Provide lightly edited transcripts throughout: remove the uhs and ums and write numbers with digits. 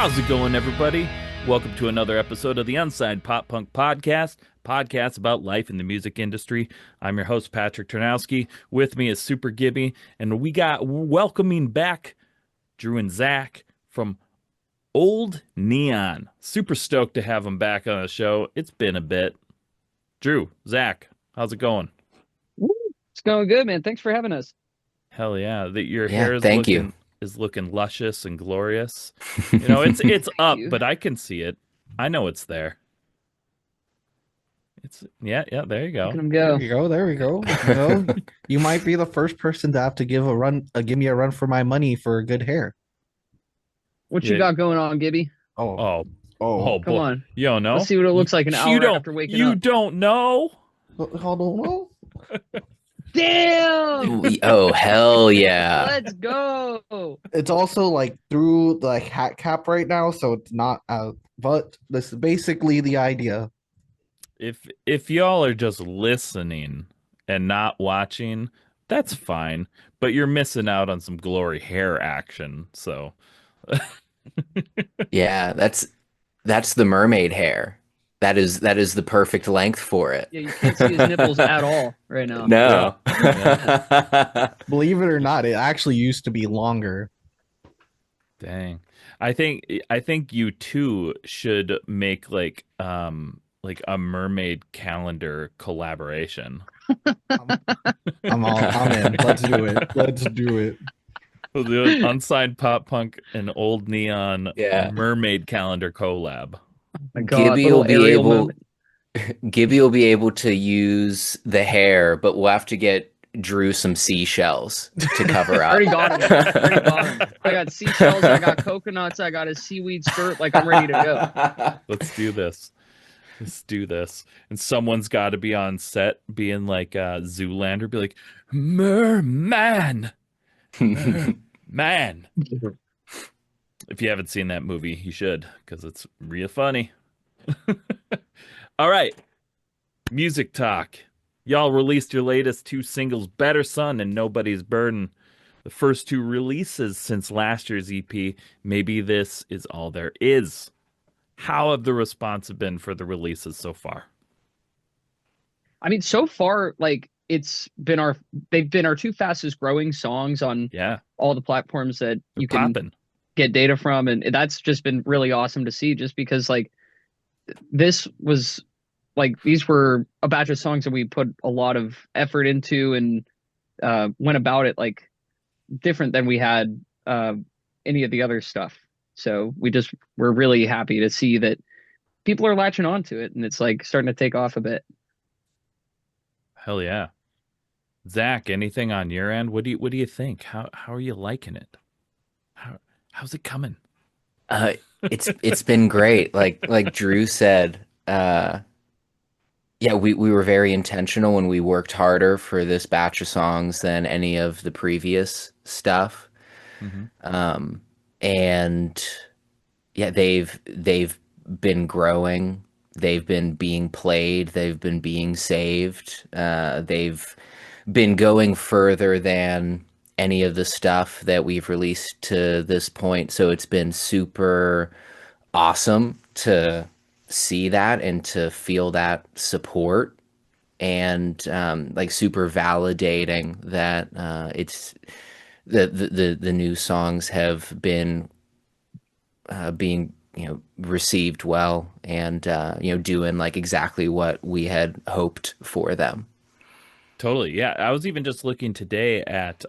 How's it going, everybody? Welcome to another episode of the Unsigned Pop Punk podcast about life in the music industry. I'm your host, Patrick Ternowski. With me is Super Gibby, and we got welcoming back Drew and Zach from Old Neon. Super stoked to have them back on the show. It's been a bit. Drew, Zach, how's it going? Woo, it's going good, man. Thanks for having us. Hell yeah! That your Yeah, hair is thank you. looking luscious and glorious. You know, it's Thank up, you. but I can see it. I know it's there. It's yeah. There you Look go. at him There go. we go. There we go. You might be the first person to have to give me a run for my money for good hair. What you Yeah. got going on, Gibby? Oh, Oh, oh, oh Come boy. on. You don't know? Let's see what it looks like an You hour don't. after waking You up. don't know? hold on. Well, Damn! Oh, hell yeah. Let's go. it's also like through the hat cap right now, so it's not out. But this is basically the idea. If y'all are just listening and not watching, that's fine. But you're missing out on some glory hair action. So Yeah, that's the mermaid hair. That is the perfect length for it. Yeah, you can't see his nipples at all right now. No. Believe it or not, it actually used to be longer. dang. I think you two should make like a mermaid calendar collaboration. I'm in. Let's do it. Let's do it. We'll do an Unsigned Pop Punk and Old Neon Yeah. mermaid calendar collab. My God, Gibby little will be aerial able movement. Gibby will be able to use the hair, but we'll have to get Drew some seashells to cover up. Already got him. Already got him. I got seashells. I got coconuts. I got a seaweed skirt. Like I'm ready to go. Let's do this. Let's do this. And someone's got to be on set being like Zoolander, be like, Merman, man. If you haven't seen that movie, you should, because it's real funny. All right, music talk. Y'all released your latest two singles, Better Sun and Nobody's Burden. The first two releases since last year's EP, Maybe This Is All There Is. How have the response been for the releases so far? I mean, so far, like they've been our two fastest growing songs on Yeah, all the platforms that they're you can popping. get data from, and that's just been really awesome to see, just because like this was like these were a batch of songs that we put a lot of effort into and went about it like different than we had any of the other stuff. So we're really happy to see that people are latching on to it and it's like starting to take off a bit. Hell yeah. Zach, anything on your end? What do you think? How are you liking it? How's it coming? It's been great. Like Drew said, yeah, we were very intentional and we worked harder for this batch of songs than any of the previous stuff. Mm-hmm. And yeah, they've been growing. They've been being played. They've been being saved. They've been going further than any of the stuff that we've released to this point. So it's been super awesome to see that and to feel that support and like super validating that it's the new songs have been being received well and doing like exactly what we had hoped for them. Totally. Yeah. I was even just looking today at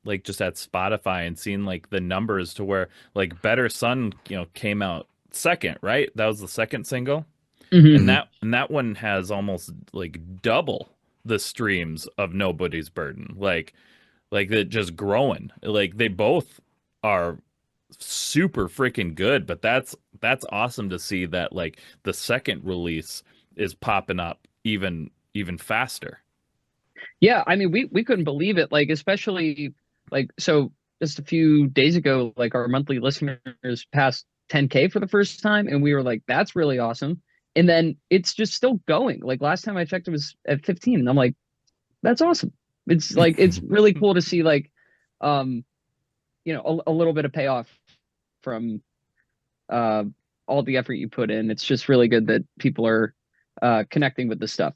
like just at Spotify and seeing like the numbers to where like Better Sun, came out second, right? That was the second single. Mhm. And Mhm. that one has almost like double the streams of Nobody's Burden. Like they're just growing. Like they both are super freaking good, but that's awesome to see that like the second release is popping up even faster. Yeah, I mean, we couldn't believe it, like especially like so just a few days ago, like our monthly listeners passed 10K for the first time, and we were like, that's really awesome. And then it's just still going. Like last time I checked, it was at 15, and I'm like, that's awesome. It's like it's really cool to see like, a little bit of payoff from uh, all the effort you put in. It's just really good that people are connecting with the stuff.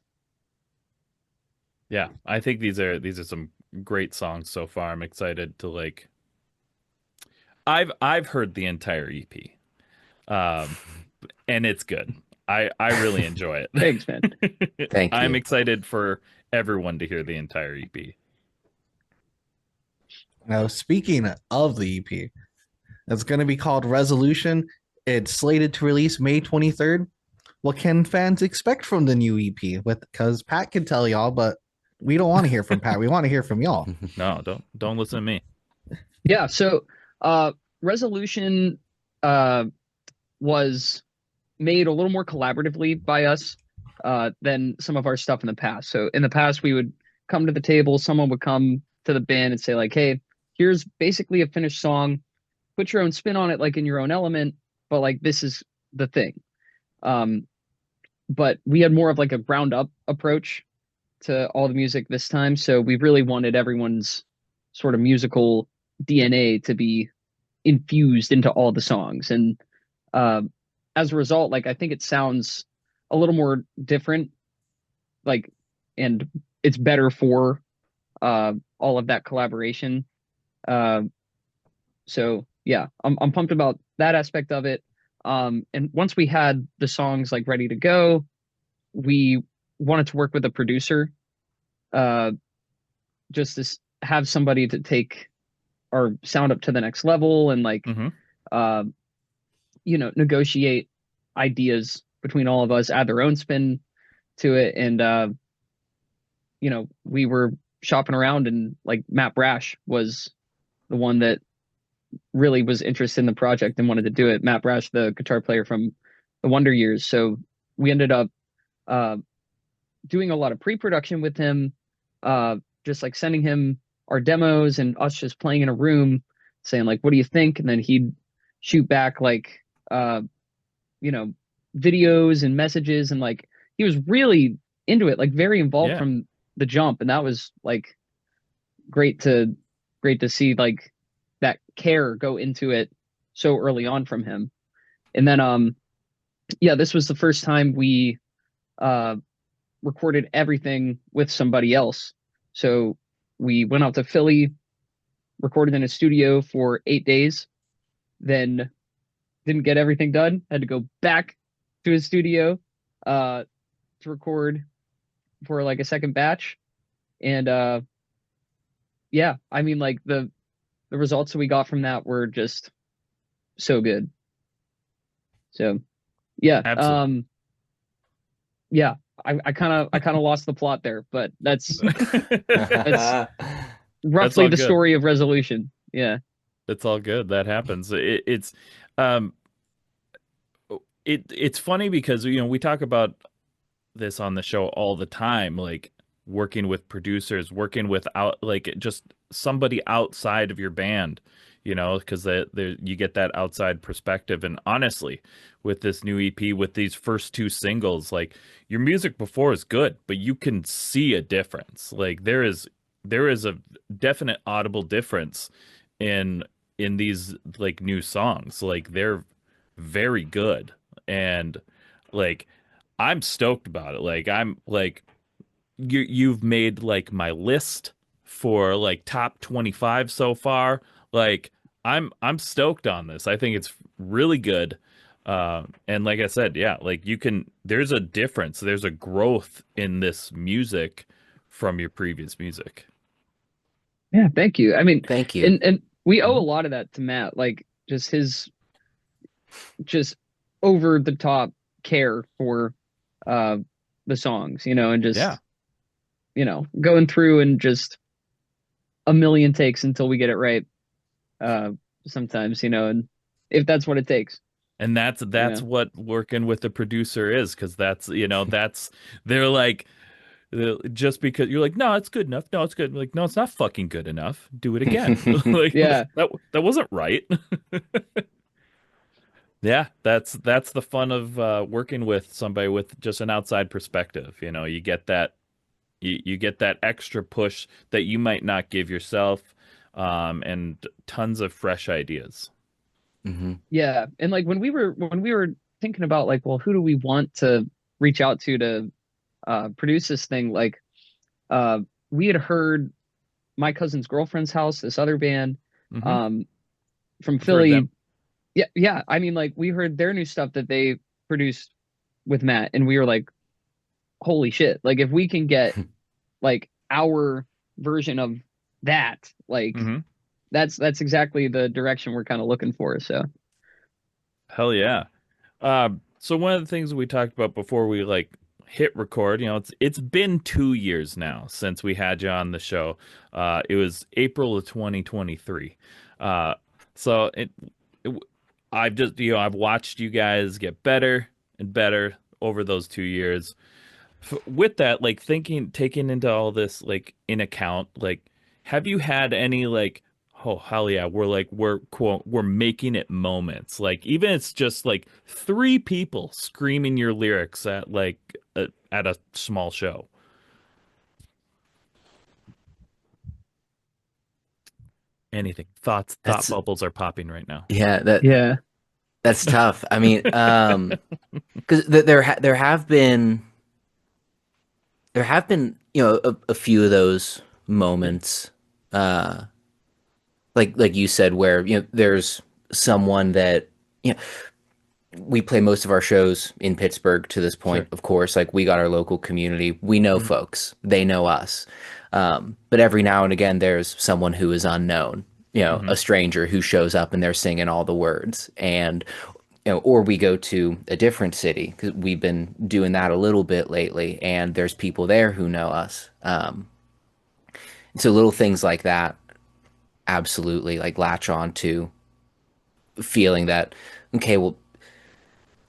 Yeah, I think these are some great songs so far. I'm excited to like. I've heard the entire EP, um, and it's good. I really enjoy Thanks, man. it. Thank I'm you. excited for everyone to hear the entire EP. Now, speaking of the EP, it's going to be called Resolution. It's slated to release May 23rd. What can fans expect from the new EP? Because Pat can tell y'all, but we don't want to hear from Pat. We want to hear from y'all. No, don't listen to me. Yeah, so Resolution was made a little more collaboratively by us than some of our stuff in the past. So in the past, we would come to the table, someone would come to the band and say like, "Hey, here's basically a finished song. Put your own spin on it, like in your own element, but like this is the thing." Um, but we had more of like a ground up approach to all the music this time. So we really wanted everyone's sort of musical DNA to be infused into all the songs. And uh, as a result, like I think it sounds a little more different, like, and it's better for all of that collaboration. Uh, so yeah, I'm pumped about that aspect of it. And once we had the songs like ready to go, we wanted to work with a producer, uh, just to have somebody to take our sound up to the next level and like, Hmm. uh, negotiate ideas between all of us, add their own spin to it. And, we were shopping around and like Matt Brash was the one that really was interested in the project and wanted to do it. Matt Brash, the guitar player from the Wonder Years. So we ended up uh, doing a lot of pre-production with him, just like sending him our demos and us just playing in a room, saying like, "What do you think?" And then he'd shoot back like, uh, you know, videos and messages, and like he was really into it, like very involved Yeah, from the jump, and that was like great to great to see like that care go into it so early on from him. And then yeah, this was the first time we uh recorded everything with somebody else. So we went out to Philly, recorded in a studio for 8 days, then didn't get everything done, had to go back to a studio uh to record for like a second batch. And yeah, I mean like the results that we got from that were just so good. So yeah, absolutely. yeah, I kind of lost the plot there, but that's that's That's roughly all the good. story of Resolution. Yeah. It's all good. That happens. Um it's funny because we talk about this on the show all the time, like working with producers, working with out like just somebody outside of your band, because you get that outside perspective. And honestly, with this new EP, with these first two singles, like your music before is good, but you can see a difference. Like there is a definite audible difference in these like new songs. Like they're very good. And like I'm stoked about it. Like I'm like you've made like my list for like top 25 so far. Like I'm stoked on this. I think it's really good. And like I said, yeah, like there's a difference. There's a growth in this music from your previous music. Yeah, thank you. I mean, Thank you. and we owe a Mhm. lot of that to Matt, like just his just over the top care for uh the songs, and Yeah. just, going through and just a million takes until we get it right. Uh Sometimes, and if that's what it takes, And that's you that's know. what working with the producer is, because they're like just because you're like, no, it's good enough. No, it's good. Like, no, it's not fucking good enough. Do it again. Like Yeah. that wasn't right. Yeah, that's the fun of working with somebody with just an outside perspective. You get that you get that extra push that you might not give yourself, and tons of fresh ideas. Yeah, and like when we were thinking about like, well, who do we want to reach out to produce this thing? Like, uh, we had heard My Cousin's Girlfriend's House, this other band, Mm-hmm. um, from I've heard them. Philly. Yeah, yeah. I mean, like we heard their new stuff that they produced with Matt, and we were like, holy shit! Like if we can get like our version of that, like Mm-hmm. that's exactly the direction we're kind of looking for. So Hell yeah. So one of the things we talked about before we like hit record, it's been 2 years now since we had you on the show. It was April of 2023. Uh, so it I've just I've watched you guys get better and better over those 2 years. With that, like taking into all this like in account, like have you had any like, oh hell yeah, we're quote we're making it moments, like even it's just like three people screaming your lyrics at like at a small show? Anything? Thought That's bubbles are popping right now. yeah, that yeah, that's tough. I mean, because there have been a few of those moments, uh, like you said, where there's someone that you know we play most of our shows in Pittsburgh to this point, Sure. of course. Like we got our local community. We know Mhm. folks. They know us. But every now and again, there's someone who is unknown, Mhm. a stranger who shows up and they're singing all the words. And, or we go to a different city because we've been doing that a little bit lately. And there's people there who know us. So little things like that absolutely like latch on to feeling that, okay, well,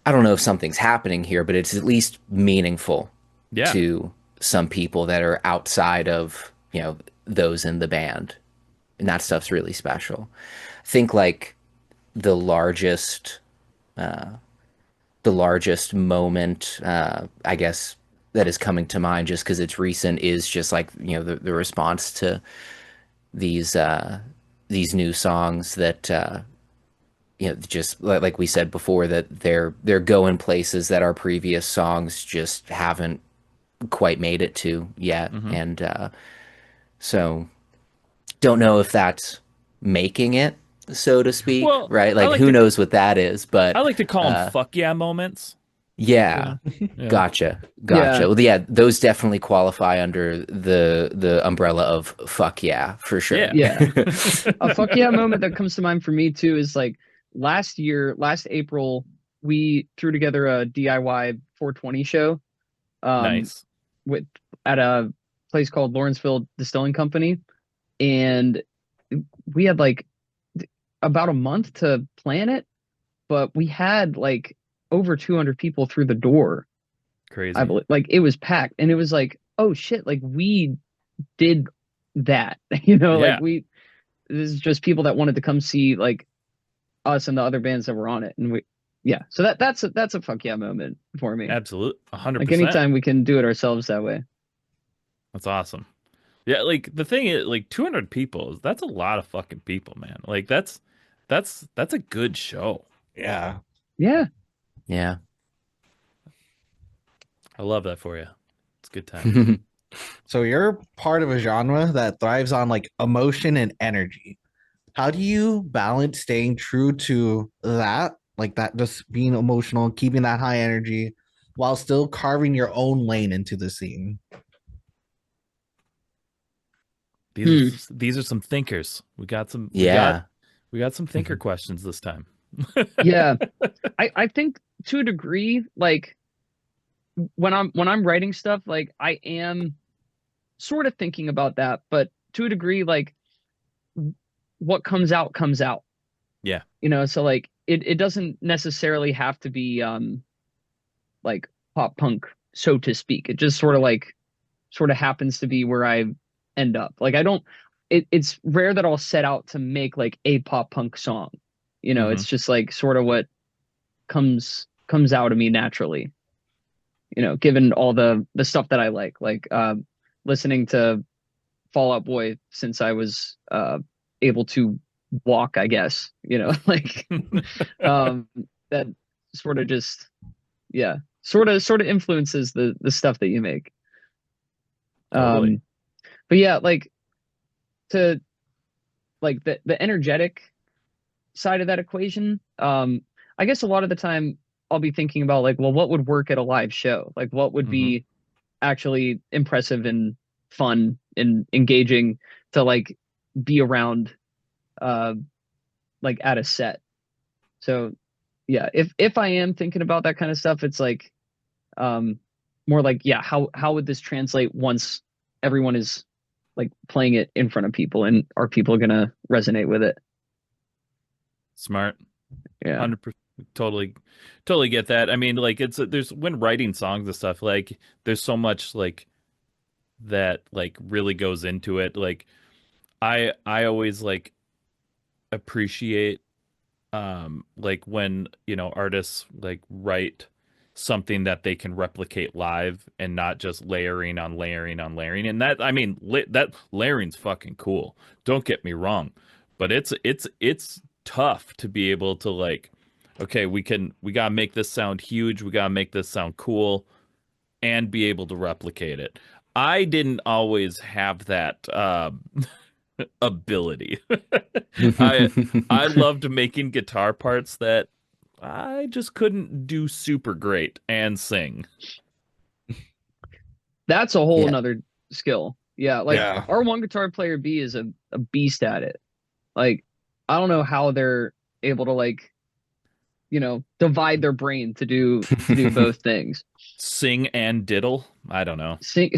I don't know if something's happening here, but it's at least meaningful Yeah. to some people that are outside of, those in the band. And that stuff's really special. I think like the largest the largest moment, I guess, that is coming to mind just because it's recent is just like, the response to these these new songs that just like we said before, that they're going places that our previous songs just haven't quite made it to yet. Mhm. And so don't know if that's making it, so to speak, Well, right? I Like like who to knows what that is, I but like to call them uh, fuck yeah moments. yeah, Yeah. Yeah. gotcha, yeah, gotcha. Well, yeah, those definitely qualify under the umbrella of fuck yeah, for sure. Yeah. yeah. A fuck yeah moment that comes to mind for me too is like last April, we threw together a DIY 420 show, um, Nice. with at a place called Lawrenceville Distilling Company, and we had like about a month to plan it, but we had like over 200 people through the door. I Crazy. believe like it was packed, and it was like, oh shit, like we did that, like Yeah. this is just people that wanted to come see like us and the other bands that were on it, and yeah. So that's a fuck yeah moment for me. Absolute. Like 100%. anytime we can do it ourselves that way. That's awesome. Yeah, like the thing is, like 200 people, that's a lot of fucking people, man. Like that's a good show. Yeah. Yeah, Yeah. I love that for you. It's good times. So you're part of a genre that thrives on like emotion and energy. How do you balance staying true to that, like that, just being emotional, keeping that high energy, while still carving your own lane into the scene? hmm. These are some thinkers. Yeah. We got some thinker questions this time. Yeah. I think to a degree, like when I'm writing stuff, like I am sort of thinking about that, but to a degree, like what comes out. Yeah. So like it doesn't necessarily have to be like pop punk, so to speak. It just sort of happens to be where I end up. Like I don't it's rare that I'll set out to make like a pop punk song. Hmm. It's just like sort of what comes out of me naturally. Given all the stuff that I like listening to Fall Out Boy since I was able to walk, I guess, like um that sort of just yeah, sort of influences the stuff that you make. Totally. Um but yeah, like to like the energetic side of that equation, I guess a lot of the time I'll be thinking about like, well, what would work at a live show? Like what would Hmm. be actually impressive and fun and engaging to like be around uh like at a set. So yeah, if I am thinking about that kind of stuff, it's like um more like, yeah, how would this translate once everyone is like playing it in front of people, and are people gonna resonate with it? Smart. Yeah. 100%. Totally get that. I mean, like there's when writing songs and stuff, like there's so much like that like really goes into it. Like I always like appreciate like when artists like write something that they can replicate live and not just layering on layering on layering. And that, I mean, that layering's fucking cool, don't get me wrong, but it's tough to be able to like, okay, we gotta make this sound huge, we gotta make this sound cool and be able to replicate it. I didn't always have that ability. I I loved making guitar parts that I just couldn't do super great and sing. That's a whole Yeah. nother skill. Yeah, like Yeah. Yeah. our one guitar player B is a beast at it. Like I don't know how they're able to like, divide their brain to do both things. Sing and diddle? I don't know. Sing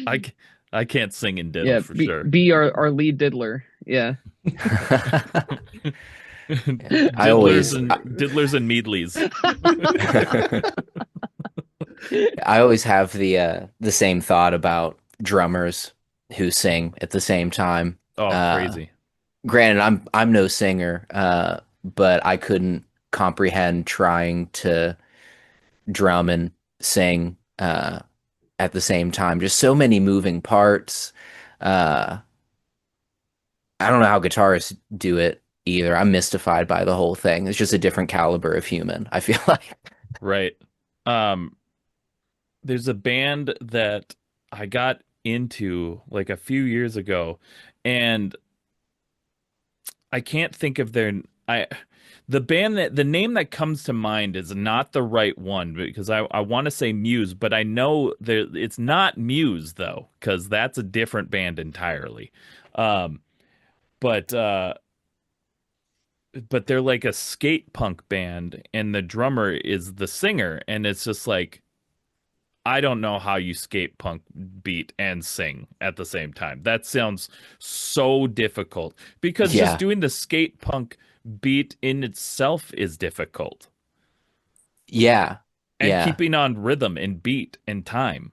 I c- I can't sing and diddle Yeah, for be sure. be our lead diddler. Yeah. I always Diddlers and meadleys. I always have the same thought about drummers who sing at the same time. Oh, Uh, crazy. Granted, I'm no singer, but I couldn't comprehend trying to drum and sing at the same time. Just so many moving parts. Uh, I don't know how guitarists do it either. I'm mystified by the whole thing. It's just a different caliber of human, I feel like. Right. Um, there's a band that I got into like a few years ago, and I can't think of I the name that comes to mind is not the right one because I want to say Muse, but I know it's not Muse though, because that's a different band entirely. Um, but but they're like a skate punk band, and the drummer is the singer, and it's just like I don't know how you skate punk beat and sing at the same time. That sounds so difficult because just Yeah, doing the skate punk beat in itself is difficult. yeah, And yeah. keeping on rhythm and beat and time.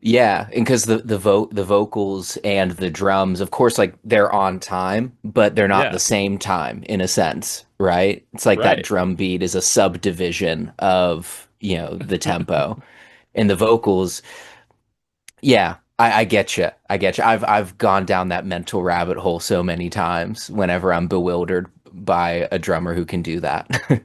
Yeah, and because the vocals and the drums, of course, like they're on time, but they're not the Yeah, same time in a sense, right? It's like that right. drum beat is a subdivision of, the tempo. And the vocals, yeah, I get you. I get you. I've gone down that mental rabbit hole so many times whenever I'm bewildered by a drummer who can do that.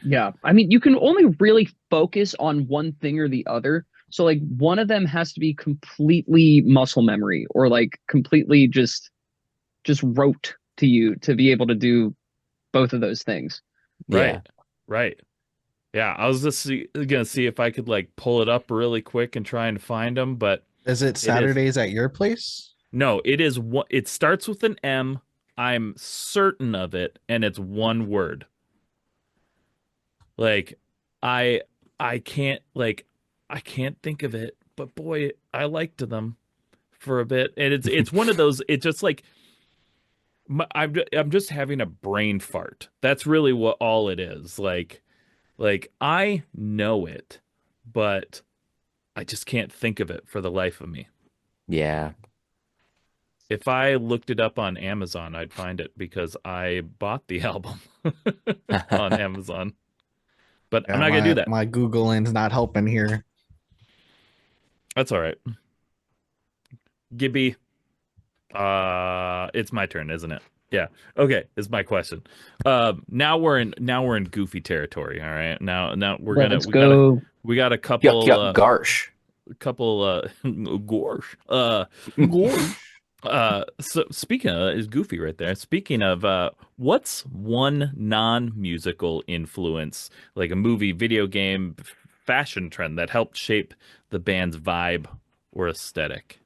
Yeah. I mean, you can only really focus on one thing or the other. So like one of them has to be completely muscle memory or like completely just rote to you to be able to do both of those things. Right. Yeah. Right. Yeah, I was just gonna see if I could like pull it up really quick and try and find them, but Is it it is Saturdays at your place? no, it is what it starts with an M. I'm certain of it, and it's one word. Like I I can't like I can't think of it, but boy, I liked them for a bit. And it's one of those it's just like I'm just having a brain fart. That's really what all it is. Like I know it, but I just can't think of it for the life of me. Yeah. If I looked it up on Amazon, I'd find it because I bought the album on Amazon. But I'm Yeah, not gonna do my that. my Googleing's not helping here. That's all right. Gibby, It's my turn, isn't it? Yeah. Okay, is my question. Now we're in goofy territory. All right. Now Let's go. we got a Yuck, couple yuck, garsh. gorsh. Gorge. So speaking of is goofy right there. Speaking of what's one non-musical influence, like a movie, video game, fashion trend that helped shape the band's vibe or aesthetic?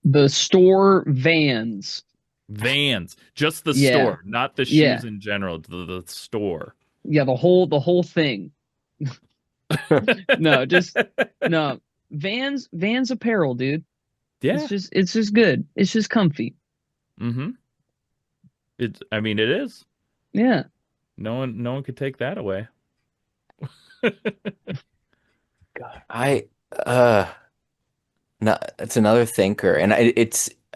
The store Vans. Vans, just the Yeah. store, not the Yeah. shoes in general, the store. Yeah, the whole thing. No, just no. Vans apparel, dude. Yeah. It's just good. It's just comfy. Mm-hmm. I mean, it is. Yeah. No one could take that away. I no, it's another thinker, and I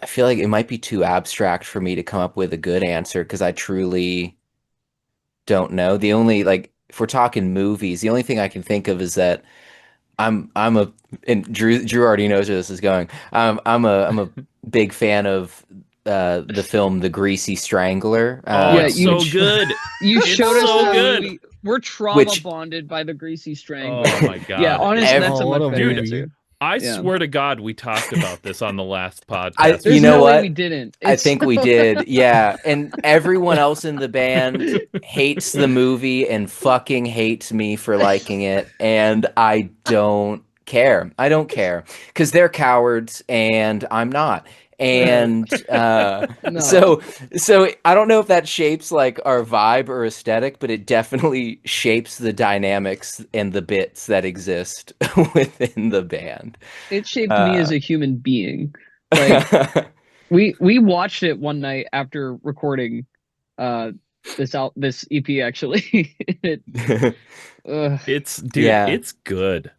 feel like it might be too abstract for me to come up with a good answer because I truly don't know. The only like if we're talking movies, the only thing I can think of is that I'm a and Drew already knows where this is going. I'm a big fan of the film The Greasy Strangler. Oh, Yeah, it's you- so good. You It's showed us so that good. movie. We're trauma Which- bonded by the Greasy Strangler. Oh my god. Yeah, honestly, that's a Oh, what much a better movie. answer. I Yeah. swear to God, we talked about this on the last podcast. You There's know no way what? we didn't. I think we did, yeah. And everyone else in the band hates the movie and fucking hates me for liking it, and I don't care. I don't care because they're cowards and I'm not. And No. so I don't know if that shapes like our vibe or aesthetic, but it definitely shapes the dynamics and the bits that exist within the band. It shaped me as a human being. Like we watched it one night after recording this EP actually. It's Yeah. it's good.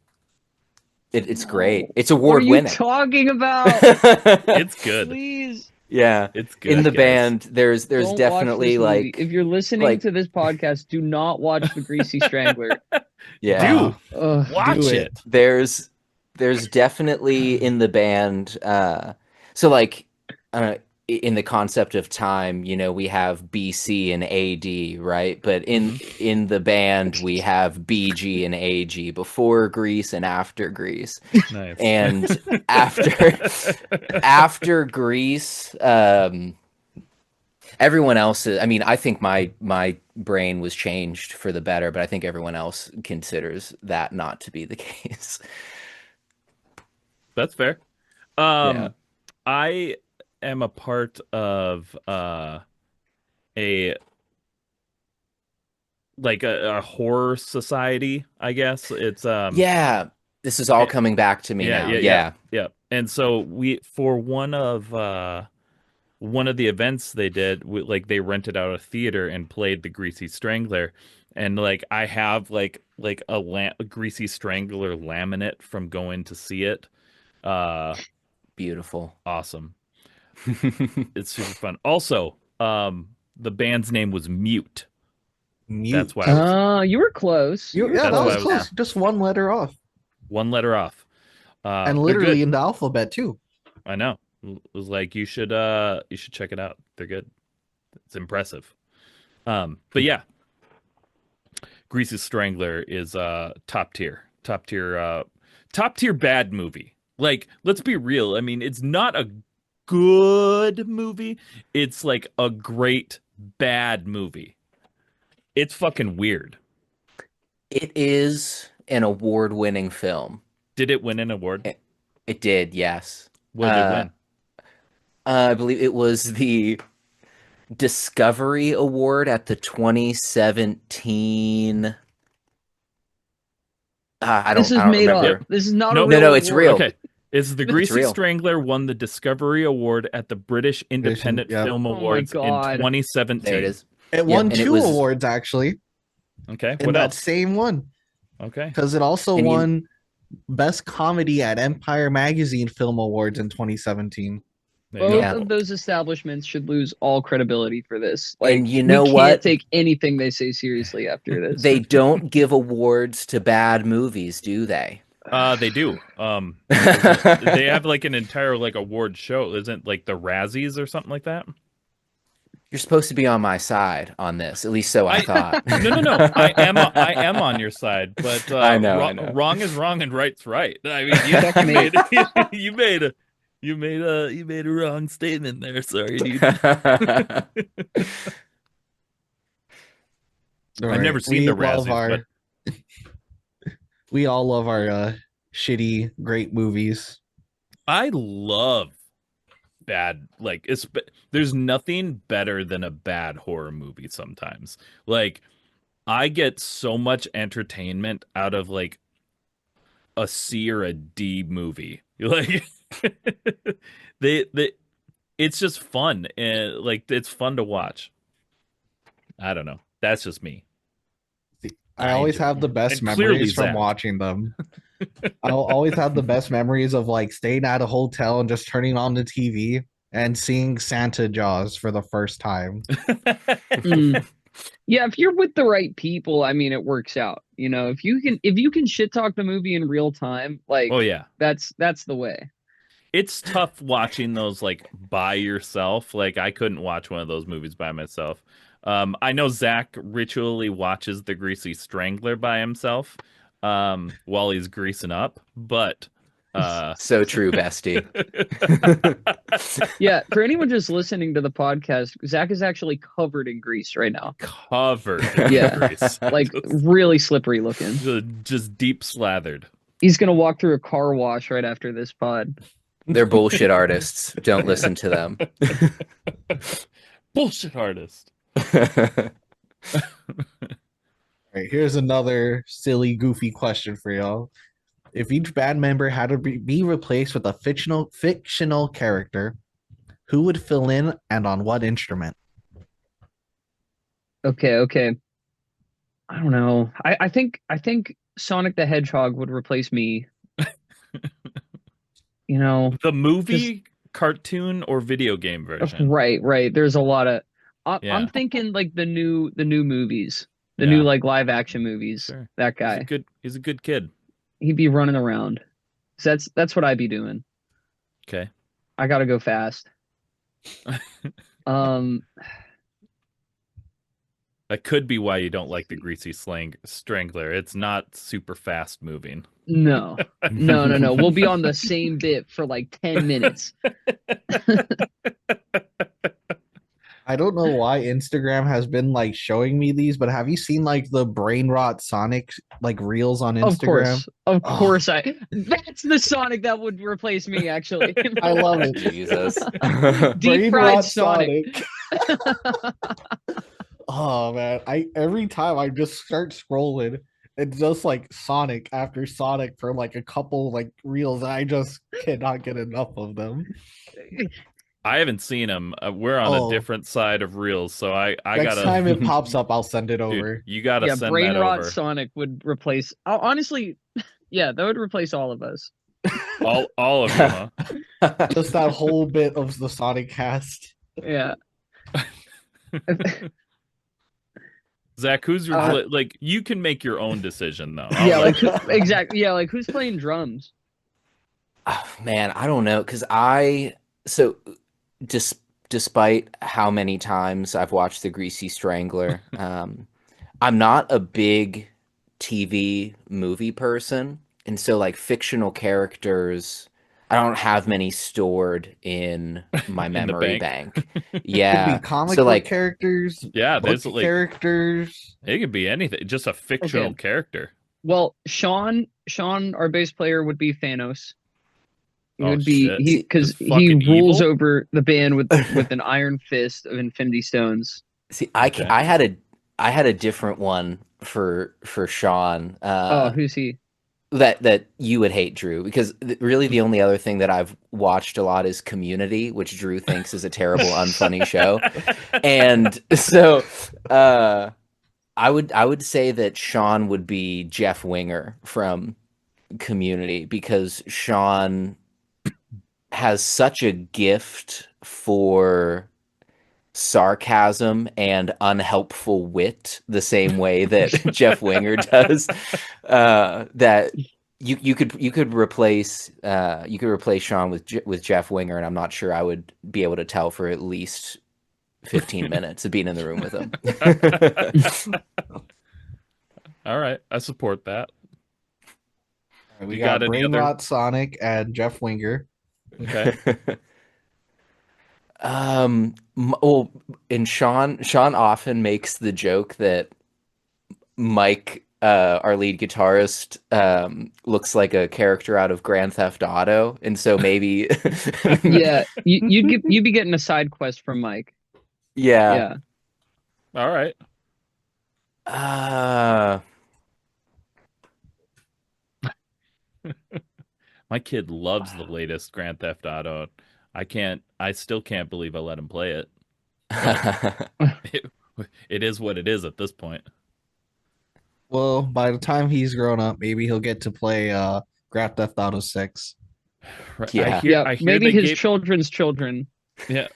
It's great. It's What are award you winning. talking about? It's good. Please. Yeah. It's good. In the guys. band, there's Don't watch definitely this movie. like if you're listening to this podcast, do not watch The Greasy Strangler. yeah. Do Ugh. watch do it. it. There's definitely in the band so like in the concept of time, you know, we have BC and AD, right? But in the band we have BG and AG, before Grease and after Grease. Nice. And after Grease, everyone else I mean, I think my brain was changed for the better, but I think everyone else considers that not to be the case. That's fair. Yeah. I am a part of a horror society, I guess. It's Yeah, this is all coming back to me now. Yeah. yeah. And so we for one of the events they did, they rented out a theater and played the Greasy Strangler, and like I have like a Greasy Strangler laminate from going to see it. Beautiful. Awesome. It's super fun. Also, the band's name was Mute. Mute. That's why I was You were close. Yeah, That's that why was I was- close. Just one letter off. one letter off. And they're literally good. in the alphabet too. I know. It was like you should check it out. They're good. It's impressive. But yeah, Grease's Strangler is top tier bad movie. Like, let's be real. I mean, it's not a good movie. It's like a great bad movie. It's fucking weird. It is an award-winning film. Did it win an award? It did, yes. What did it win? I believe it was the Discovery Award at the 2017. I This is don't made remember. up. This is not No, a real no, it's award. real. Okay. It's the Greasy real. Strangler won the Discovery Award at the British Independent yeah. Film Oh my Awards in God. 2017. There it is. It Yeah, won and it 2 was- awards actually Okay. in What that else? same one, Okay. because it also And you- won Best Comedy at Empire Magazine Film Awards in 2017. There you Both go. Yeah. of those establishments should lose all credibility for this. And you know we what? can't take anything they say seriously after this. They don't give awards to bad movies, do they? They do. They have like an entire like award show. Isn't like the Razzies or something like that? You're supposed to be on my side on this, at least so I thought. No. I am on your side, but I know. wrong is wrong and right's right. I mean, you Checkmate. made a wrong statement there. Sorry, dude. All I've never right, seen the Razzies, but we all love our shitty great movies. I love bad there's nothing better than a bad horror movie sometimes. Like I get so much entertainment out of like a C or a D movie. Like they it's just fun and like it's fun to watch. I don't know. That's just me. I always have the best And clearly memories from Zach. watching them. I'll always have the best memories of like staying at a hotel and just turning on the TV and seeing Santa Jaws for the first time. Mm. Yeah, if you're with the right people, I mean, it works out. You know, if you can shit talk the movie in real time, like Oh yeah. that's the way. It's tough watching those like by yourself. Like I couldn't watch one of those movies by myself. I know Zach ritually watches The Greasy Strangler by himself while he's greasing up, but So true, bestie. Yeah, for anyone just listening to the podcast, Zach is actually covered in grease right now. covered in Yeah. grease. Like really slippery looking. Just deep slathered. He's gonna walk through a car wash right after this pod. They're bullshit artists. Don't listen to them. Bullshit artist. All right, here's another silly, goofy question for y'all. If each band member had to be replaced with a fictional character, who would fill in and on what instrument? Okay. I don't know. I think Sonic the Hedgehog would replace me. You know, The movie, cartoon, or video game version. right. There's a lot of. Yeah. I'm thinking like the new movies, the Yeah. new like live action movies. Sure. That guy, He's a good kid. he'd be running around. So that's what I'd be doing. Okay. I gotta go fast. That could be why you don't like the Greasy Strangler. It's not super fast moving. No. We'll be on the same bit for like 10 minutes. I don't know why Instagram has been like showing me these, but have you seen like the brain rot Sonic like reels on Instagram? Of course, that's the Sonic that would replace me. Actually, I love it. Jesus. Deep Brain fried rot Sonic. Oh man, every time I just start scrolling, it's just like Sonic after Sonic for like a couple like reels. I just cannot get enough of them. I haven't seen him. We're on a different side of reels, so I Next gotta. time it pops up, I'll send it over. Dude, you gotta Yeah, send brain that rot over. Sonic would replace. Honestly, yeah, that would replace all of us. All of them, huh? Just that whole bit of the Sonic cast. Yeah. Zach, who's your like? You can make your own decision though. Yeah, like exactly. Yeah, like who's playing drums? Oh, man, I don't know, because despite how many times I've watched The Greasy Strangler, I'm not a big TV movie person, and so like fictional characters, I don't have many stored in my memory bank. Yeah, Could be comic so book like characters. Yeah, there's book like characters. it could be anything, just a fictional character. Well, Sean, our bass player, would be Thanos. He Oh, would be shit. because Just he fucking rules evil? over the band with an iron fist of Infinity Stones. see, Okay. I had a different one for Sean. Who's he? That you would hate, Drew, because really the only other thing that I've watched a lot is Community, which Drew thinks is a terrible, unfunny show. And so I would say that Sean would be Jeff Winger from Community, because Sean has such a gift for sarcasm and unhelpful wit, the same way that Jeff Winger does. That you could replace Sean with Jeff Winger, and I'm not sure I would be able to tell for at least 15 minutes of being in the room with him. All right, I support that. We You got got any other? Brainrot Sonic and Jeff Winger. Okay. Well, and Sean often makes the joke that Mike, our lead guitarist, looks like a character out of Grand Theft Auto, and so maybe, Yeah, you'd be getting a side quest from Mike. yeah. Yeah. All right. Uh, My kid loves the latest Grand Theft Auto. I still can't believe I let him play it. But it, it is what it is at this point. Well, by the time he's grown up, maybe he'll get to play Grand Theft Auto 6. Right. Yeah. Yeah, I hear maybe they his gave, children's children. yeah,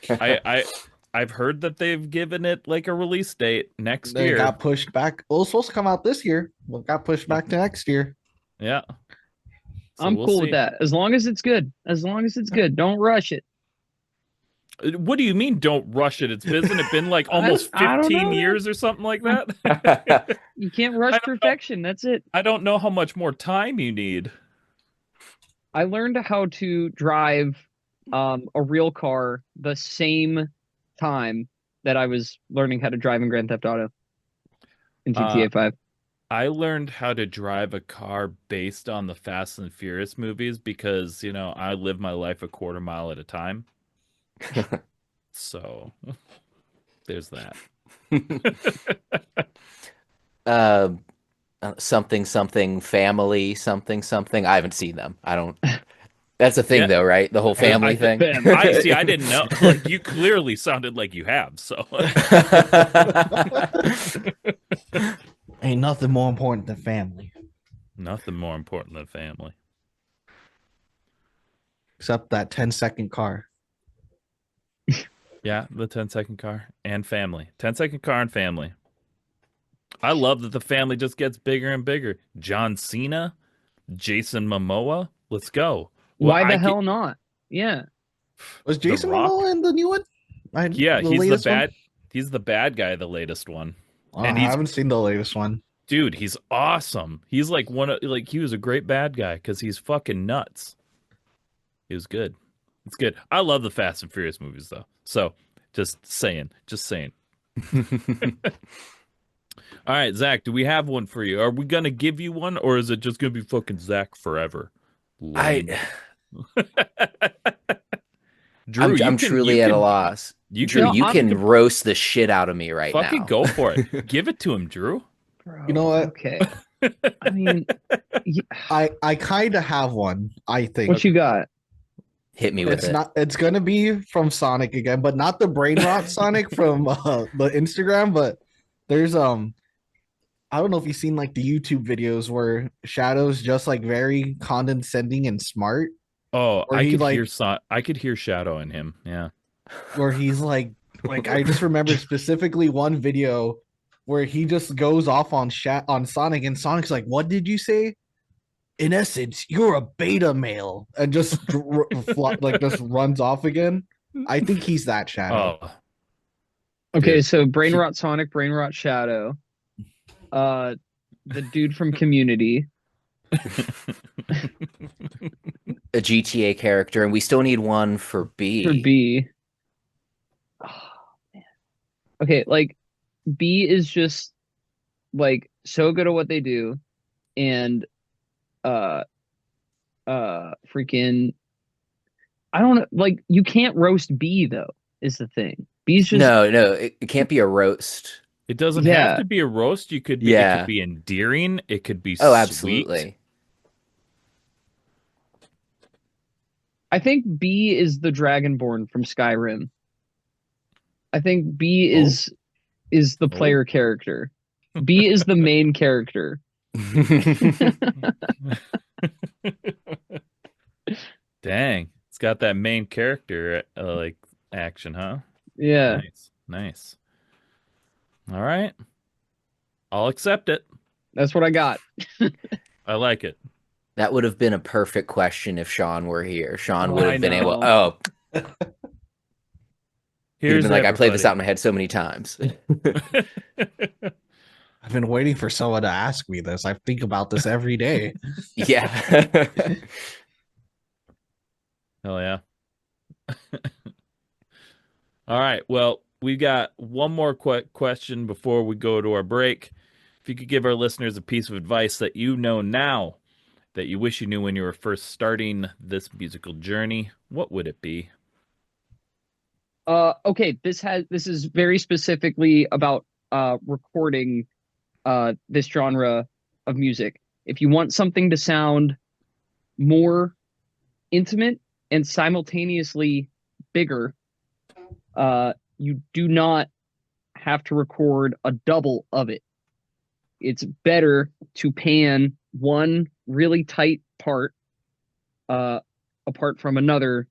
I've heard that they've given it like a release date next They year. got pushed back. Well, it was supposed to come out this year. Well, got pushed back to next year. Yeah. So I'm we'll cool see. with that. As long as it's good. As long as it's good. Don't rush it. What do you mean don't rush it? Hasn't it been like almost I don't 15 know. years or something like that? You can't rush I don't know. perfection. That's it. I don't know how much more time you need. I learned how to drive a real car the same time that I was learning how to drive in Grand Theft Auto in GTA 5. I learned how to drive a car based on the Fast and Furious movies because, I live my life a quarter mile at a time. So there's that. uh, something family something. I haven't seen them. I don't. That's a thing Yeah. though, right? The whole family thing. I see. I didn't know. Like you clearly sounded like you have. So Ain't nothing more important than family, nothing more important than family. except that 10-second car. Yeah, the 10-second car and family. 10-second car and family. I love that the family just gets bigger and bigger. John Cena, Jason Momoa. Let's go. Well, Why the hell not? Yeah. Was The Jason Rock? Momoa in the new one? Yeah, he's the latest one? bad. He's the bad guy, the latest one. Oh, And I he's haven't seen the latest one. dude, he's awesome. He's like he was a great bad guy because he's fucking nuts. He was good. It's good. I love the Fast and Furious movies though. So just saying. All right, Zach, do we have one for you? Are we gonna give you one, or is it just gonna be fucking Zach forever? Lame. Drew, I'm truly at a loss. Drew, No, you I'm can roast the shit out of me right fucking now. go for it. Give it to him, Drew. Bro, You know what? Okay. I mean, I kind of have one. I think what you got? Hit me with it's it. not. It's gonna be from Sonic again, but not the brain rot Sonic from the Instagram. But there's I don't know if you've seen like the YouTube videos where Shadow's just like very condescending and smart, Oh, Or I he, could like- hear I could hear Shadow in him. Yeah. where he's like I just remember specifically one video where he just goes off on Sonic, and Sonic's like, "What did you say? In essence, you're a beta male," and just just runs off again. I think he's that Shadow. Oh, Okay, Dude. so Brain Rot Sonic, Brain Rot Shadow, the dude from Community. A GTA character, and we still need one for B. For B. Oh, man. Okay, like B is just like so good at what they do, and freaking I don't know, like you can't roast B though, is the thing. B's just No, it can't be a roast. it doesn't Yeah. have to be a roast. It could be endearing. It could be Oh, sweet. absolutely. I think B is the Dragonborn from Skyrim. I think B is the player character. B is the main character. Dang, it's got that main character like action, huh? Yeah. Nice. All right, I'll accept it. That's what I got. I like it. That would have been a perfect question if Sean were here. Sean would I have been able. know. Oh, he'd have Here's been like, I played this out everybody. in my head so many times. I've been waiting for someone to ask me this. I think about this every day. Yeah. Hell yeah. All right. Well, we got one more question before we go to our break. If you could give our listeners a piece of advice that you know now that you wish you knew when you were first starting this musical journey, what would it be? Okay, this is very specifically about recording this genre of music. If you want something to sound more intimate and simultaneously bigger, you do not have to record a double of it. It's better to pan one really tight part apart from another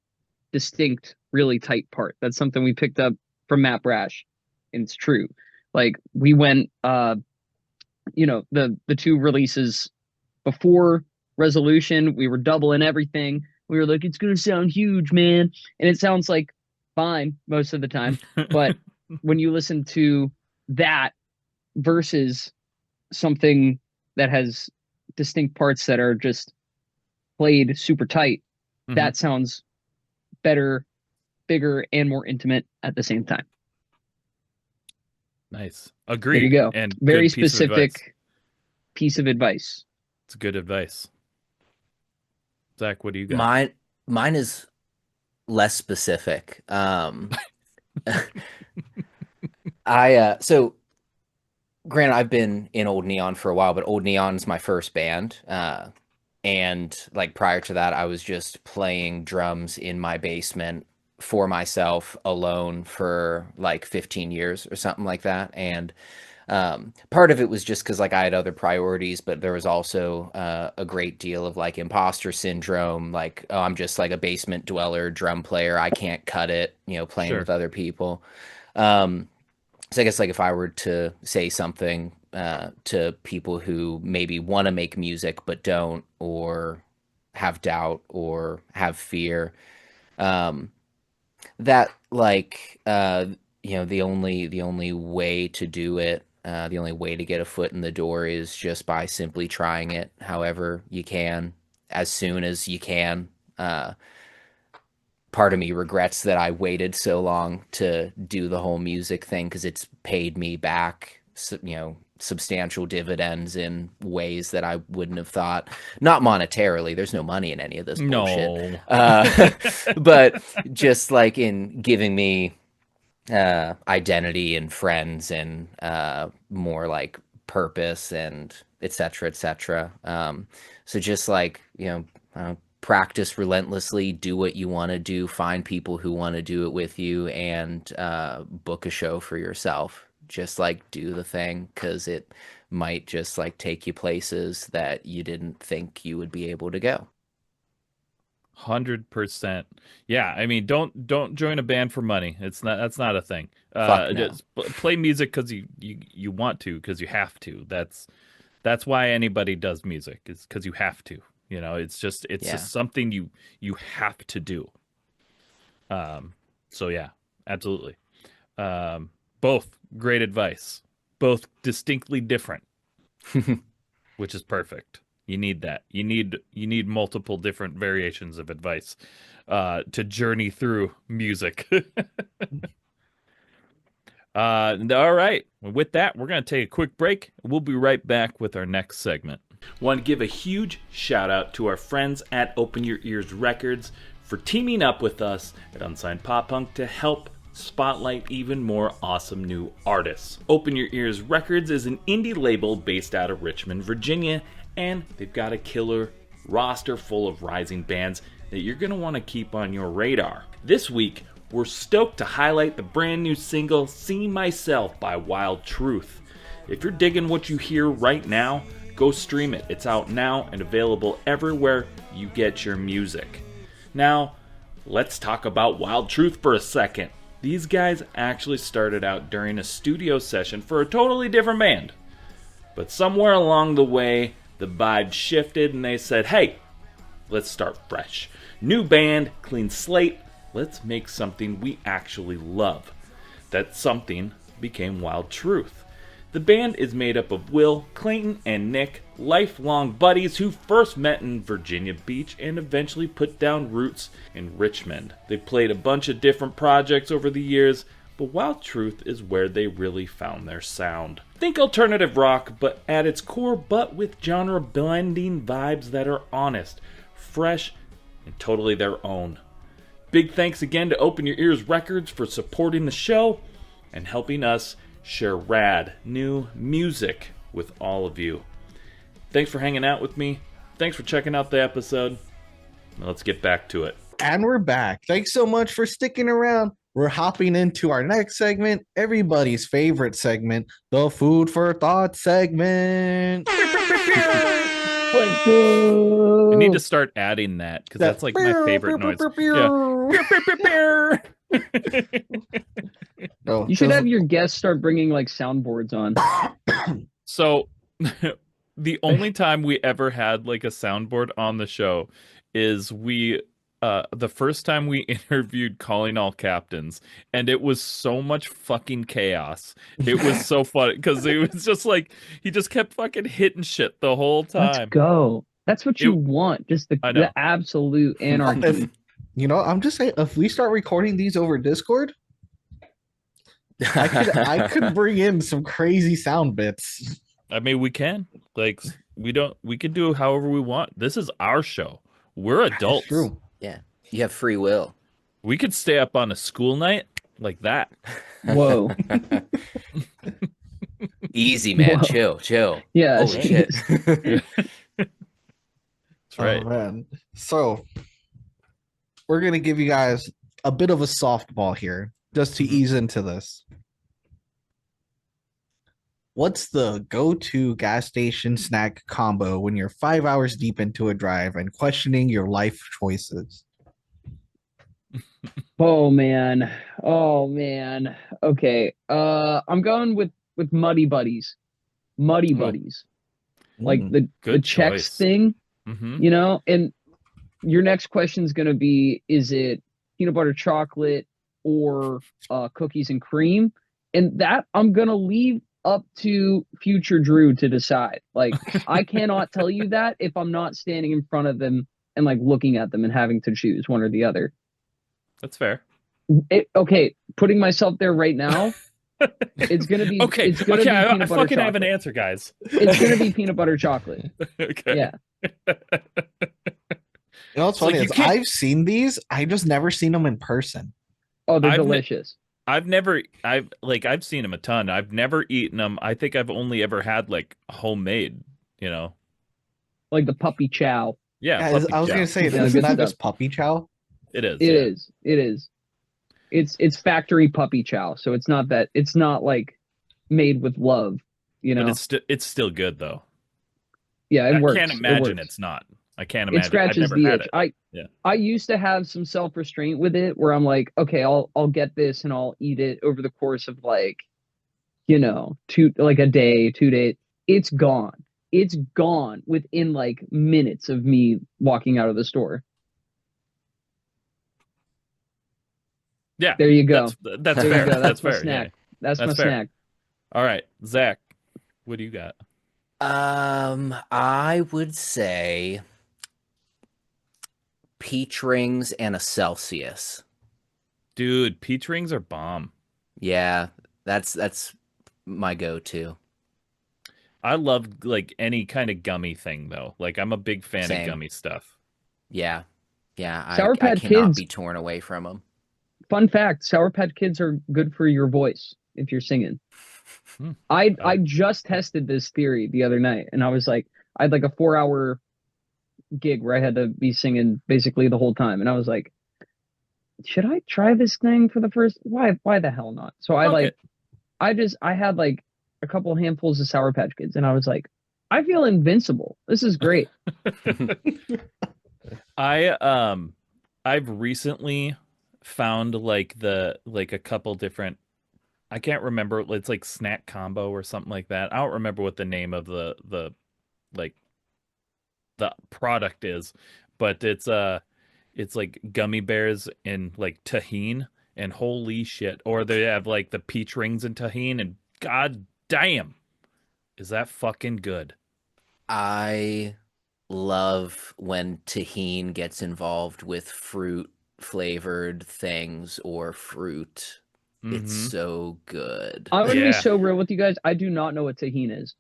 distinct, really tight part. That's something we picked up from Matt Brash, and it's true. Like we went, the two releases before Resolution, we were doubling everything. We were like, it's gonna sound huge, man, and it sounds like fine most of the time. But when you listen to that versus something that has distinct parts that are just played super tight, that sounds better, bigger, and more intimate at the same time. Nice. There you Agreed. go. And Very good piece of advice. specific piece of advice. It's good advice. Zach, what do you got? Mine is less specific. So granted, I've been in Old Neon for a while, but Old Neon's my first band. And like prior to that, I was just playing drums in my basement for myself alone for like 15 years or something like that. And part of it was just because like I had other priorities, but there was also a great deal of like imposter syndrome, like, oh, I'm just like a basement dweller drum player. I can't cut it, playing Sure. with other people. So I guess like if I were to say something to people who maybe want to make music but don't, or have doubt or have fear, um, that like the only way to do it, the only way to get a foot in the door is just by simply trying it however you can, as soon as you can. Part of me regrets that I waited so long to do the whole music thing because it's paid me back, substantial dividends in ways that I wouldn't have thought. Not monetarily, there's no money in any of this bullshit. No. But just like in giving me identity and friends and more like purpose and et cetera, et cetera. So just like, practice relentlessly, do what you want to do, find people who want to do it with you, and book a show for yourself. Just like do the thing, because it might just like take you places that you didn't think you would be able to go. 100%. Yeah, I mean, don't join a band for money. That's not a thing. Fuck no. Just play music because you want to, because you have to. That's why anybody does music, is because you have to. It's just Yeah. something you have to do. So yeah, absolutely. Both great advice, both distinctly different, which is perfect. You need that. You need multiple different variations of advice to journey through music. All right. With that, we're going to take a quick break. We'll be right back with our next segment. Want to give a huge shout out to our friends at Open Your Ears Records for teaming up with us at Unsigned Pop Punk to help spotlight even more awesome new artists. Open Your Ears Records is an indie label based out of Richmond, Virginia, and they've got a killer roster full of rising bands that you're going to want to keep on your radar. This week, we're stoked to highlight the brand new single See Myself by Wild Truth. If you're digging what you hear right now, go stream it. It's out now and available everywhere you get your music. Now, let's talk about Wild Truth for a second. These guys actually started out during a studio session for a totally different band. But somewhere along the way, The vibe shifted and they said, hey, let's start fresh. New band, clean slate, let's make something we actually love. That something became Wild Truth. The band is made up of Will, Clayton, and Nick, lifelong buddies who first met in Virginia Beach and eventually put down roots in Richmond. They've played a bunch of different projects over the years, but Wild Truth is where they really found their sound. Think alternative rock, but at its core, but with genre blending vibes that are honest, fresh, and totally their own. Big thanks again to Open Your Ears Records for supporting the show and helping us share rad new music with all of you. Thanks for hanging out with me. Thanks for checking out the episode. Now let's get back to it. And we're back. Thanks so much for sticking around. We're hopping into our next segment, everybody's favorite segment, the Food for Thought segment. Let's go. I need to start adding that because that's like my favorite noise. Oh, You should have your guests start bringing like soundboards on. So the only time we ever had like a soundboard on the show is the first time we interviewed Calling All Captains, and it was so much fucking chaos. It was so funny because it was just like he just kept fucking hitting shit the whole time. Let's go. That's what you want. Just the absolute anarchy. I'm just saying, if we start recording these over Discord, I could bring in some crazy sound bits. I mean, we can. Like, we can do however we want. This is our show. We're adults. True. Yeah, you have free will. We could stay up on a school night like that. Whoa. Easy, man. Whoa. Chill. Yeah. Holy shit. That's right. Oh, man. So we're gonna give you guys a bit of a softball here, just to ease into this. What's the go-to gas station snack combo when you're 5 hours deep into a drive and questioning your life choices? Oh man. Okay. I'm going with Muddy Buddies. Muddy Buddies. Like the good Chex choice. thing, Mm-hmm. and your next question is going to be, is it peanut butter chocolate or cookies and cream? And that I'm going to leave up to future Drew to decide. Like, I cannot tell you that if I'm not standing in front of them and like looking at them and having to choose one or the other. That's fair. Okay, putting myself there right now, it's gonna be Okay. It's gonna be I peanut butter fucking have an chocolate. answer, guys. It's gonna be peanut butter chocolate. Okay. Yeah. What's So funny you is can't- I've seen these, I just never seen them in person. Oh, they're I've ne- delicious. I've seen them a ton. I've never eaten them. I think I've only ever had like homemade, Like the puppy chow. Yeah, Guys, puppy I was chow. gonna say, Yeah, isn't good that stuff. just puppy chow? It is. It yeah. is. It is. It's factory puppy chow, so it's not like made with love, But it's still good though. Yeah, it I works. can't It imagine works. it's not. I can't It imagine. I've scratches never the had itch. it. Yeah. I used to have some self-restraint with it where I'm like, okay, I'll get this and I'll eat it over the course of like, a day, 2 days. It's gone. It's gone within like minutes of me walking out of the store. Yeah. There you go. That's There fair. you go. That's my fair. snack. Yeah. That's my That's fair. snack. All right, Zach, what do you got? I would say peach rings and a Celsius. Dude, peach rings are bomb. Yeah, that's my go-to. I love like any kind of gummy thing though. Like I'm a big fan Same. of gummy stuff. Yeah, I Sour I Patch cannot Kids. be torn away from them. Fun fact, Sour Patch Kids are good for your voice if you're singing. Hmm. I just tested this theory the other night, and I was like, I had like a 4-hour gig where I had to be singing basically the whole time, and I was like, should I try this thing for the first? Why the hell not? So I had like a couple handfuls of Sour Patch Kids, and I was like, I feel invincible. This is great. I've recently found like a couple different, I can't remember, it's like snack combo or something like that. I don't remember what the name of the like the product is, but it's like gummy bears and like tahine, and holy shit. Or they have like the peach rings and tahine, and god damn, is that fucking good. I love when tahine gets involved with fruit flavored things or fruit. It's Mm-hmm. so good. I'm gonna be Yeah. so real with you guys. I do not know what tahine is.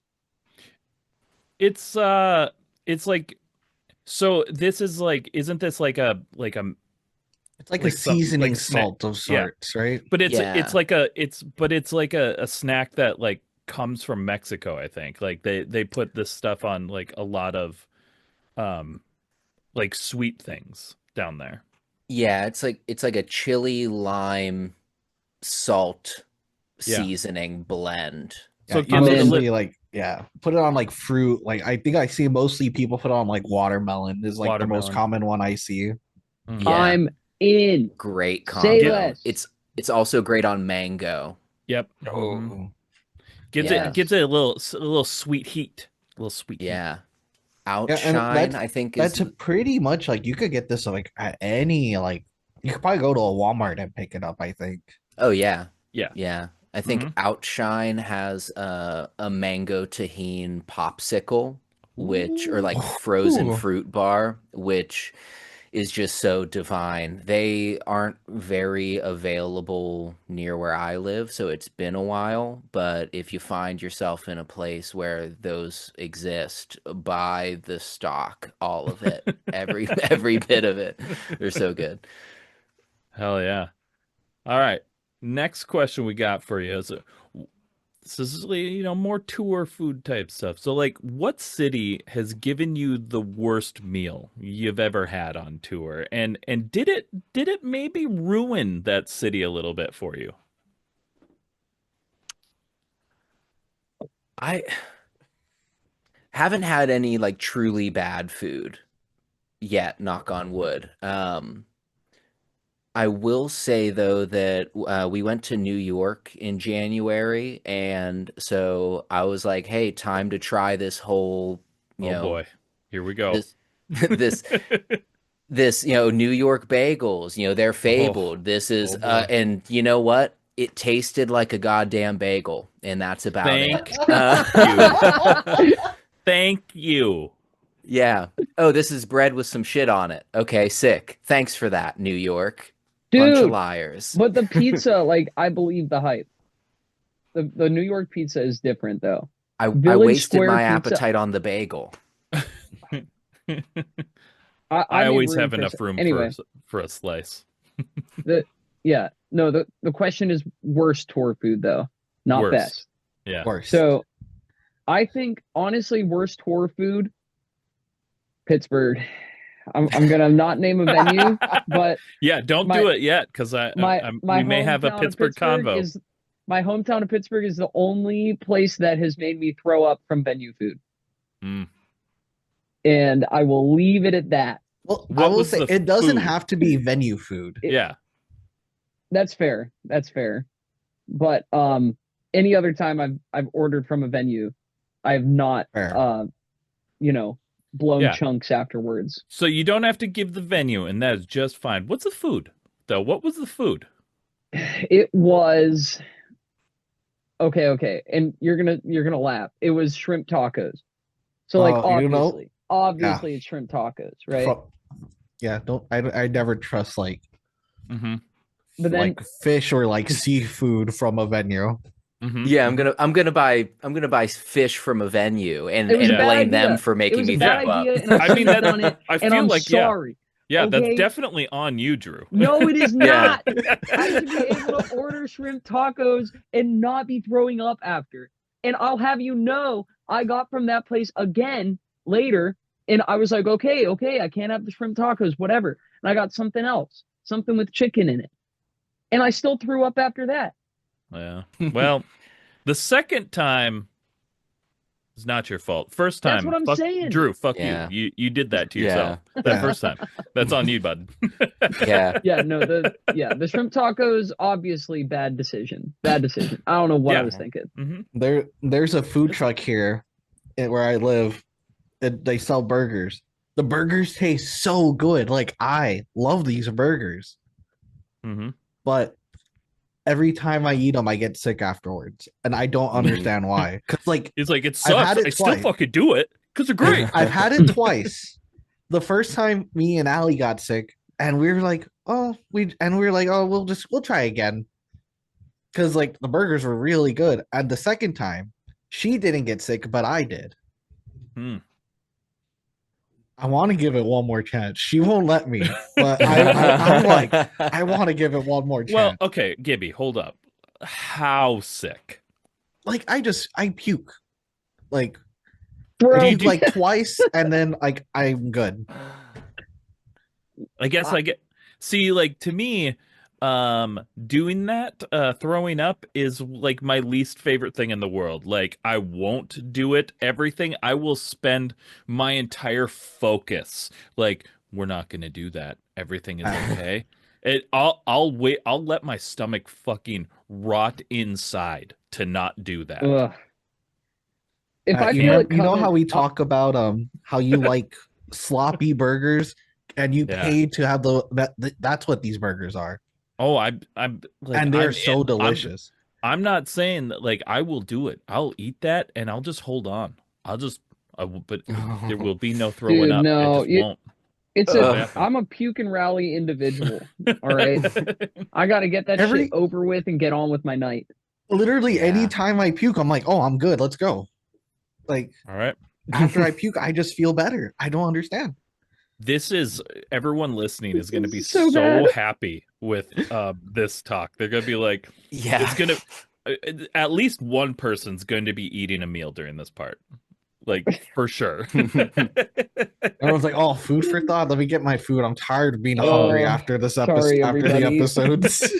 It's like, so this is like, isn't this like a It's like a like some seasoning like snack? salt of Yeah. sorts, right? But it's Yeah. like it's like a snack that like comes from Mexico, I think. Like they put this stuff on like a lot of um like sweet things down there. Yeah, it's like a chili lime salt Yeah. seasoning blend. So Yeah, it you I'm gives it a in. lit mostly like put it on like fruit. Like I think I see mostly people put it on like watermelon is like the most watermelon. common one I see. Mhm. Yeah, I'm in. great Say combo. less. It's also great on mango. Yep. Mhm. Oh, Yeah. Gives it a little sweet heat. A little sweet heat. Yeah. yeah, and Outshine, I think that's is a pretty much like you could get this like at any like you could probably go to a Walmart and pick it up. I think. oh yeah. Yeah. Yeah. I think Mhm. Outshine has a mango tahine popsicle, which or like frozen Ooh. fruit bar, which is just so divine. They aren't very available near where I live, so it's been a while. But if you find yourself in a place where those exist, buy the stock, all of it, every bit of it. They're so good. Hell yeah. All right. Next question we got for you is this is more tour food type stuff. So like what city has given you the worst meal you've ever had on tour? And did it maybe ruin that city a little bit for you? I haven't had any like truly bad food yet, knock on wood. I will say though that we went to New York in January, and so I was like, "Hey, time to try this whole, you Oh know, boy. Here we go. this this New York bagels. They're Oh, fabled. This is oh boy. and you know what? It tasted like a goddamn bagel, and that's about it. Thank you. Thank you. Yeah. Oh, this is bread with some shit on it. Okay, sick. Thanks for that, New York. Bunch of Dude, liars. but the pizza, like, I believe the hype. The New York pizza is different though. I Village wasted Square my pizza. appetite on the bagel. I I made always room have for enough room anyway. for a slice. The yeah, no, the question is worst tour food though, not Worst. best. Yeah. Worst. So I think honestly, worst tour food, Pittsburgh. I'm gonna not name a venue, but Yeah, don't my do it yet because my we may have a hometown of Pittsburgh convo. my hometown of Pittsburgh is the only place that has made me throw up from venue food. Mm. And I will leave it at that. Well, I What will was say the it doesn't food? have to be venue food. Yeah. That's fair. That's fair. But any other time I've ordered from a venue, I have not Fair. blown Yeah. chunks afterwards. So you don't have to give the venue, and that is just fine. What's the food, though? What was the food? It was okay. And you're gonna laugh. It was shrimp tacos. So like obviously it's shrimp tacos, right? I never trust like Mm-hmm. But then fish or like seafood from a venue. Mm-hmm. Yeah, I'm gonna buy fish from a venue and it was a bad blame them idea. for It making was me a throw bad up. idea, and I I mean, shouldn't have done it. I And feel I'm like sorry. yeah, that's Okay? definitely on you, Drew. No, it is Yeah. not. I should be able to order shrimp tacos and not be throwing up after. And I'll have you know, I got from that place again later, and I was like, okay, I can't have the shrimp tacos, whatever. And I got something else, something with chicken in it. And I still threw up after that. Yeah. Well, the second time is not your fault. First That's time, what I'm fuck, saying. Drew, fuck Yeah. you. You did that to Yeah. yourself. That Yeah. first time. That's on you, bud. Yeah. Yeah, no, the shrimp tacos, obviously bad decision. Bad decision. I don't know what Yeah. I was thinking. Mm-hmm. There's a food truck here where I live. They sell burgers. The burgers taste so good. Like I love these burgers, Mm-hmm. but every time I eat them, I get sick afterwards, and I don't understand why. Because like It's like, it I've sucks. had I it still twice. fucking do it because they're great. I've had it twice. The first time me and Allie got sick, and we were like, oh, we'll try again. Because like the burgers were really good. And the second time, she didn't get sick, but I did. Hmm. I want to give it one more chance. She won't let me, but I'm like, I want to give it one more Well, chance. okay, Gibby, hold up. How sick? Like I puke. Like I Bro, Do you puke do? like twice, and then like I'm good. I guess I get. See, like to me, doing that, throwing up is like my least favorite thing in the world. Like I won't do it. Everything I will spend my entire focus. Like we're not gonna do that. Everything is okay. I'll wait. I'll let my stomach fucking rot inside to not do that. ugh. If I I You feel can't. it remember, you know how coming, we talk about how you like sloppy burgers, and you Yeah. pay to have that's what these burgers are, Oh, I'm like and they're so delicious. I'm not saying that like I will do it. I'll eat that and I'll just hold on. I'll just but there will be no throwing dude, up. It no, just won't. it's Won't a. Ugh. happen. I'm a puke and rally individual. All right, I got to get that shit Every over with and get on with my night. Literally Yeah. anytime I puke, I'm like, oh, I'm good. Let's go. Like All right. after I puke, I just feel better. I don't understand. This is everyone listening is going to This be is so so bad. happy with this talk. They're going to be like Yeah. it's going to at least one person's going to be eating a meal during this part. Like for sure. Everyone's like, oh, food for thought. Let me get my food. I'm tired of being hungry Oh, after this episode. sorry, After the everybody. episodes.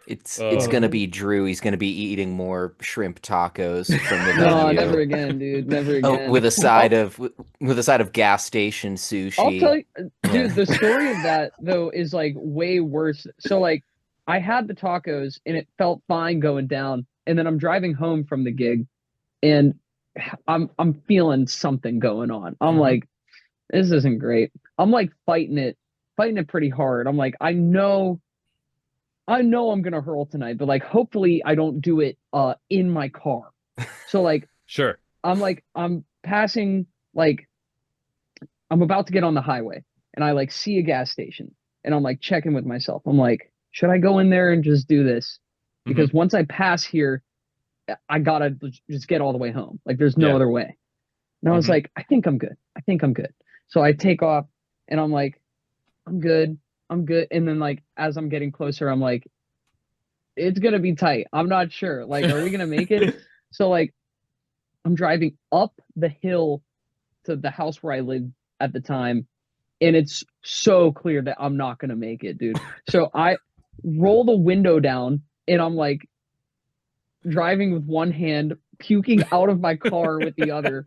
It's Oh. gonna be Drew. He's gonna be eating more shrimp tacos from the No, venue. never again, dude. Never Oh, again. with a side of with a side of gas station I'll tell sushi. you, Yeah. dude, the story of that though is like way worse. So like I had the tacos and it felt fine going down. And then I'm driving home from the gig and I'm feeling something going on. I'm like, this isn't great. I'm like fighting it pretty hard. I'm like, I know I'm gonna hurl tonight, but like hopefully I don't do it in my car. So Sure. I'm passing like I'm about to get on the highway and I like see a gas station and I'm like checking with myself. I'm like, should I go in there and just do this? Because once I pass here, I gotta just get all the way home. Like there's no Yeah. other way. And I was Mhm. like, I think I'm good. I think I'm good. So I take off and I'm like, I'm good. I'm good. And then like as I'm getting closer, I'm like, it's gonna be tight. I'm not sure. Like, are we gonna make it? So like I'm driving up the hill to the house where I lived at the time, and it's so clear that I'm not gonna make it, dude. So I roll the window down and I'm like driving with one hand, puking out of my car with the other.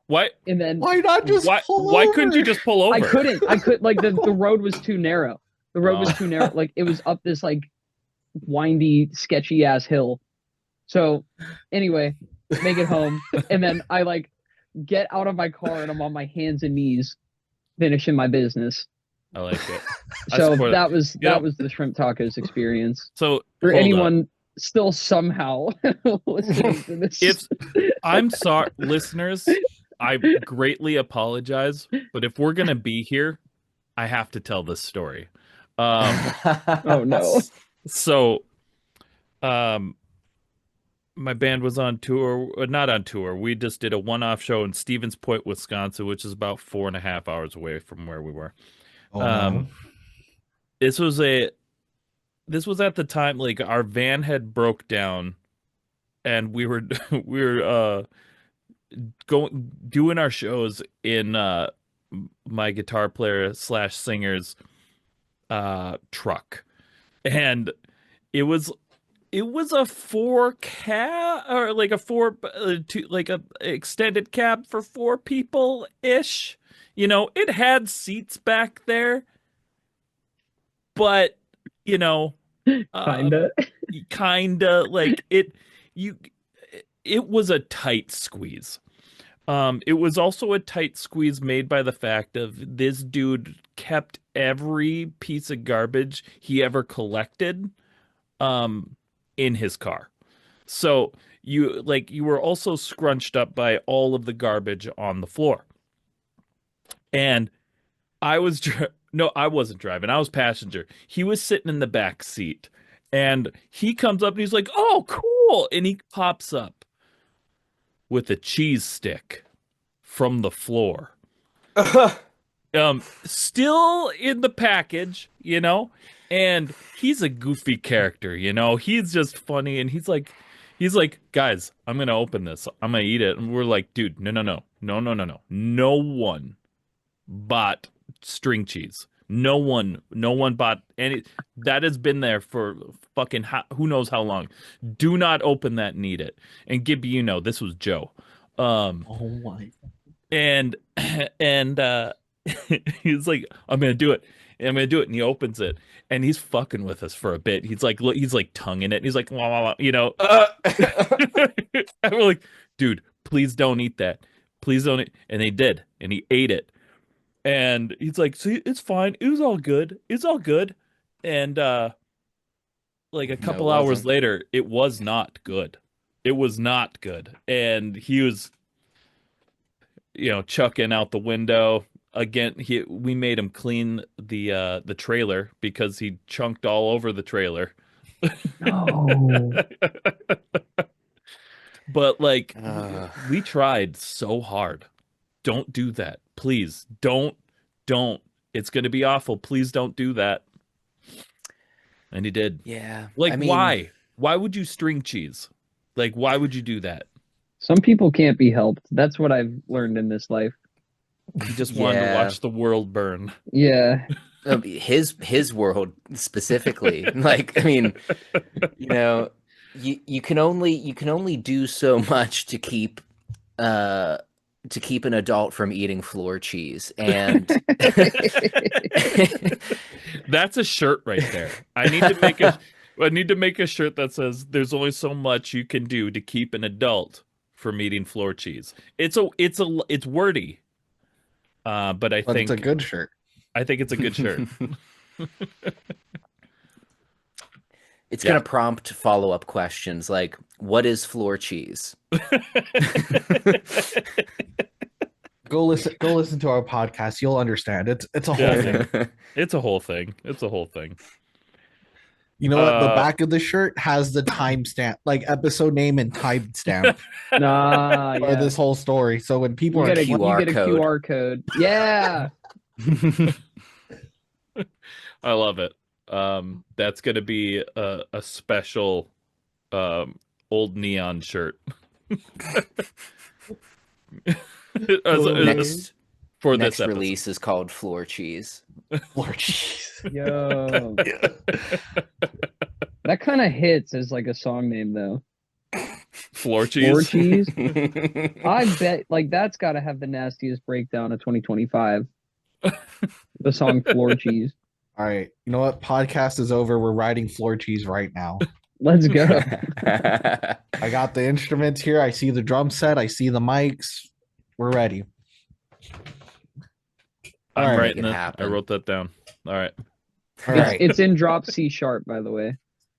Why And then Why not just pull why couldn't you over? just pull over? I could like the road was too narrow. The road was too narrow. Like it was up this like windy, sketchy ass hill. So anyway, make it home. And then I like get out of my car and I'm on my hands and knees finishing my business. I like it. I So support it. that was You know- that was the shrimp tacos experience. So For hold up. anyone still somehow listening to this. If I'm sorry, listeners, I greatly apologize, but if we're gonna be here, I have to tell this story. Oh no. So, my band was on tour, not on tour. We just did a one-off show in Stevens Point, Wisconsin, which is about 4.5 hours away from where we were. Oh no. This was a this was at the time like our van had broke down, and we were we were going doing our shows in my guitar player slash singer's truck, and it was a four cab or like a four two, like a extended cab for four people ish. You know, it had seats back there, but you know, Kinda. kinda like it you it was a tight squeeze. It was also a tight squeeze made by the fact of this dude kept every piece of garbage he ever collected in his car. So you were also scrunched up by all of the garbage on the floor. And I was no, I wasn't driving. I was passenger. He was sitting in the back seat. And he comes up and he's like, "Oh, cool." And he pops up with a cheese stick from the floor. Still in the package, and he's a goofy character, he's just funny, and he's like, "Guys, I'm gonna open this, I'm gonna eat it." And we're like, "Dude, no, no, no, no, no, no, no, no one bought string cheese. No one bought any. That has been there for fucking who knows how long. Do not open that and eat it." And Gibby, this was Joe. Oh my. And and he's like, "I'm gonna do it. I'm gonna do it." And he opens it, and he's fucking with us for a bit. He's like, he's like tonguing it. And he's like, "Wah, wah, wah," And we're like, "Dude, please don't eat that. Please don't eat." And they did, and he ate it. And he's like, "See, it's fine. It was all good. It's all good." And like a No, it couple hours wasn't. later, it was not good. It was not good. And he was, chucking out the window. Again, we made him clean the trailer because he chunked all over the trailer. No. But like Ugh. we tried so hard. Don't do that. Please don't. It's going to be awful. Please don't do that. And he did. Yeah. Like, I mean, why? Why would you string cheese? Like, why would you do that? Some people can't be helped. That's what I've learned in this life. He just wanted to Yeah. watch the world burn. Yeah. his world specifically. Like, I mean, you can only do so much to keep an adult from eating floor cheese. And That's a shirt right there. I need to make a shirt that says there's only so much you can do to keep an adult from eating floor cheese. It's wordy. But I But think it's a good shirt. I think it's a good shirt. it's Yeah. gonna prompt follow-up questions like, what is floor cheese? Go listen to our podcast. You'll understand. It's a whole Yeah. thing. It's a whole thing. It's a whole thing. You know what? The Uh, back of the shirt has the timestamp, like episode name and timestamp Nah, for yeah. this whole story. So when people You are get a QR code. QR code. Yeah. I love it. That's gonna be a special old neon shirt. next For next this episode. release is called Floor Cheese. Lord, jeez. Yo. That kind of hits as like a song name though. Floor Floor cheese. cheese. I bet like that's got to have the nastiest breakdown of 2025. The song Floor Cheese. All right. You know what? Podcast is over. We're writing floor cheese right now. Let's go. I got the instruments here. I see the drum set. I see the mics. We're ready. I'm All right. writing Make it it. I happen. wrote that down. All right. All right. It's in drop C sharp, by the way.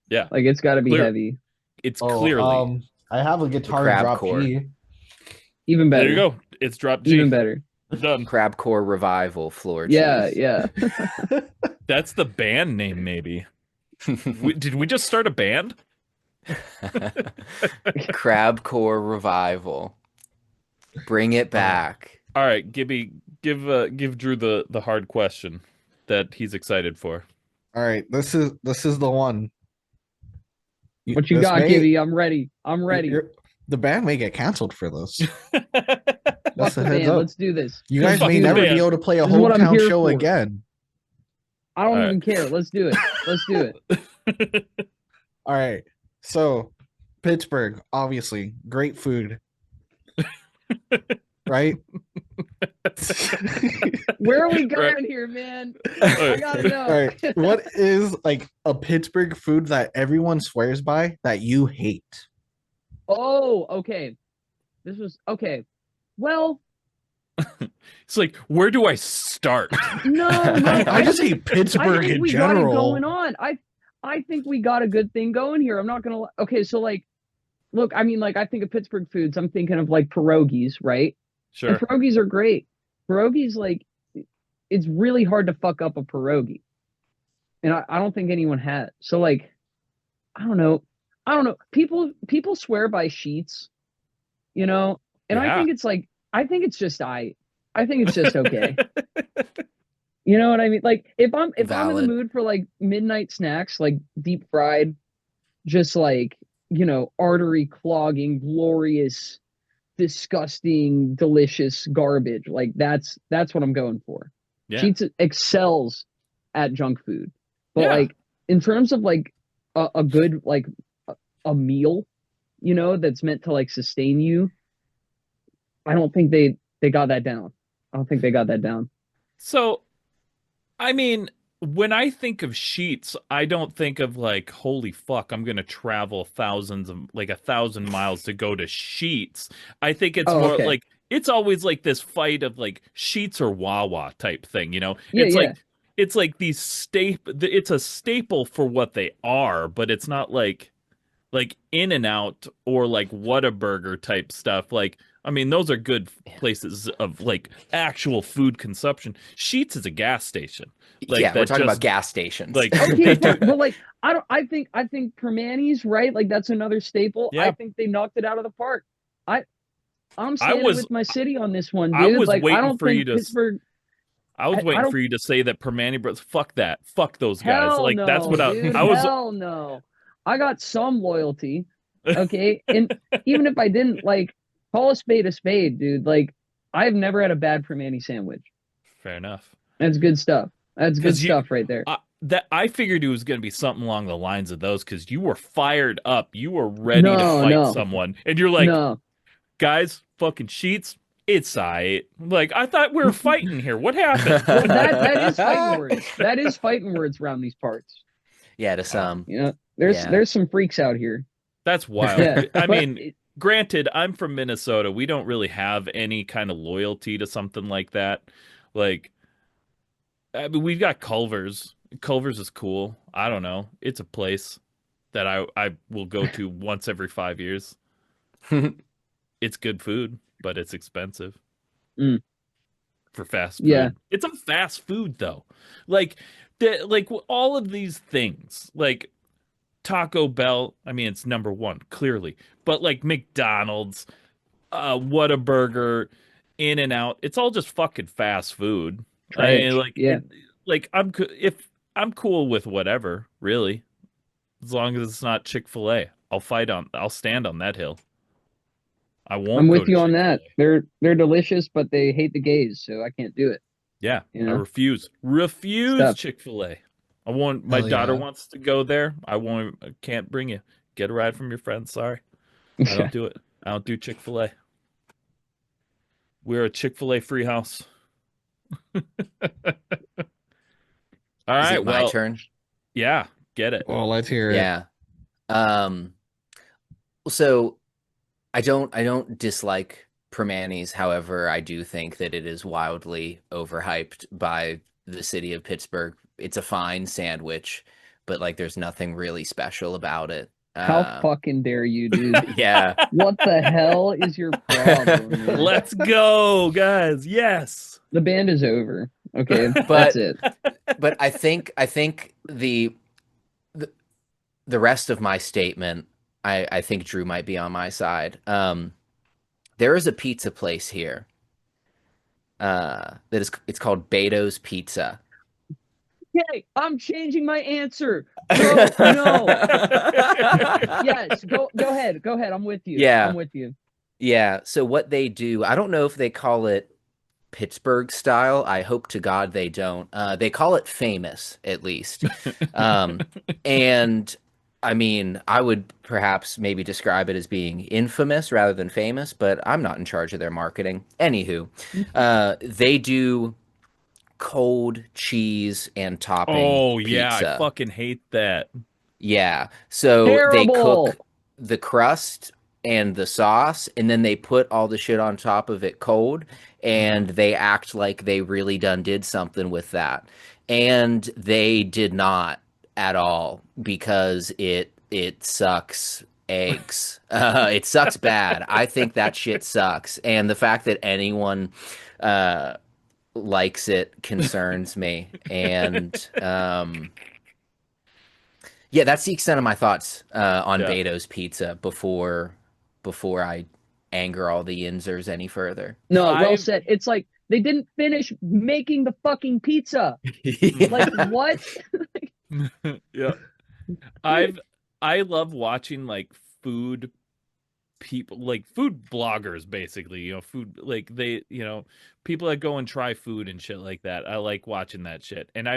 Yeah. Like it's got to be Clear. heavy. It's Oh, clearly. I have a guitar crab drop chord. G. Even better. There you go. It's drop G. Even better. Done. Crabcore Revival Floor Yeah, Cheese. yeah. That's the band name, maybe. Did we just start a band? Crabcore Revival. Bring it back. All right, Gibby, give Drew the hard question that he's excited for. All right. This is the one. What you This got, may- Gibby? I'm ready. I'm ready. The band may get canceled for this. Fuck Just a the heads band. up. Let's do this. You guys Fuck may the never band. be able to play a This is what I'm hometown here show for. again. I don't All even right. care. Let's do it. Let's do it. All right. So, Pittsburgh, obviously, great food. Right? Where are we going Right. here, man? All I right. gotta know. All right. What is like a Pittsburgh food that everyone swears by that you hate? Oh, okay. This was okay. Well, It's like, where do I start? no, I just hate I Pittsburgh think in we got it general. going on. I think we got a good thing going here. I'm not gonna. Okay, so like, look, I mean, like, I think of Pittsburgh foods. I'm thinking of like pierogies, right? And Sure. pierogies are great. Pierogies, like, it's really hard to fuck up a pierogi, and I don't think anyone has. So like, I don't know. I don't know. People swear by sheets, you know, and I Yeah. think it's like I think it's just I think it's just okay. You know what I mean? Like if I'm in the Valid. mood for like midnight snacks, like deep fried, just like, artery clogging, glorious, disgusting, delicious garbage. Like that's what I'm going for. Yeah. Sheets excels at junk food. But Yeah. like in terms of like a good like a meal, that's meant to like sustain you, I don't think they got that down. I don't think they got that down. So, I mean, when I think of sheets, I don't think of like, holy fuck, I'm gonna travel thousands of like 1,000 miles to go to sheets. I think it's Oh, more okay. like it's always like this fight of like sheets or Wawa type thing, you know? Yeah, yeah. It's like these staple. It's a staple for what they are, but it's not like In and Out or like Whataburger type stuff. Like, I mean, those are good places of like actual food consumption. Sheets is a gas station, like Yeah, we're that talking about just gas stations. like Okay, they do. but like I think Permanis, right? Like that's another staple. I Yeah, think they knocked it out of the park. I I'm I standing was with my city on this one, I dude. was Like I waiting don't for you think to. Pittsburgh. I was I waiting don't. for you to say that Permani Bros. Fuck that. Fuck those guys. Hell Like that's no, what dude. I was. Hell no. I got some loyalty. Okay, and even if I didn't, like, call a spade, dude. Like I've never had a bad Permani sandwich. Fair enough. That's good stuff. That's good Because stuff right there. that I figured it was going to be something along the lines of those because you were fired up, you were ready to No, fight no, someone, and you're like, no. guys, fucking sheets, it's aight. Like I thought we were fighting here. What happened? Well, that is fighting words. That is fighting words around these parts. Yeah, to Wow, some. There's Yeah. some freaks out here. that's wild. Yeah, I but mean, granted, I'm from Minnesota. We don't really have any kind of loyalty to something like that. Like, I mean, we've got Culver's. Culver's is cool. I don't know. It's a place that I will go to once every 5 years. It's good food, but it's expensive mm, for fast yeah, food. It's a fast food though. Like like all of these things, like Taco Bell, I mean it's number one, clearly. But like McDonald's, Whataburger, In and Out, it's all just fucking fast food. I mean, trash. Yeah, like if I'm cool with whatever, really, as long as it's not Chick-fil-A. I'll stand on that hill. I I'm won't go with to you on that. Chick-fil-A. They're delicious, but they hate the gays, so I can't do it. Yeah, You I know, refuse stuff. Chick-fil-A. I want my Hell daughter yeah. wants to go there. I can't bring you. Get a ride from your friends. Sorry, I don't do it. I don't do Chick-fil-A. We're a Chick-fil-A free house. All Is right, it my well, turn? yeah, get it. Well, let's hear it. Yeah. Um, so I don't dislike Permanis. However, I do think that it is wildly overhyped by the city of Pittsburgh. It's a fine sandwich, but like there's nothing really special about it. How fucking dare you, dude? Yeah. What the hell is your problem, man? Let's go, guys. Yes. The band is over. Okay, that's But it. but I think the rest of my statement, I think Drew might be on my side. There is a pizza place here. It's called Beto's Pizza. Okay, I'm changing my answer. No, no. Yes, go ahead. Go ahead. I'm with you. Yeah. I'm with you. Yeah. So what they do, I don't know if they call it Pittsburgh style. I hope to God they don't. They call it famous, at least. And I mean, I would perhaps maybe describe it as being infamous rather than famous, but I'm not in charge of their marketing. Anywho, they do cold cheese and topping Oh yeah, I pizza. fucking hate that. Yeah. So they Terrible. cook the crust and the sauce, and then they put all the shit on top of it cold, and they act like they really done did something with that. And they did not at all, because it sucks eggs. It sucks bad. I think that shit sucks. And the fact that anyone uh likes it concerns me. And yeah, that's the extent of my thoughts on Yeah. Beto's pizza before I anger all the Yinzers any further. No, well I said. It's like they didn't finish making the fucking pizza. Like what? yeah. I love watching like food people, like food bloggers, basically, food, like they, people that go and try food and shit like that. I like watching that shit. And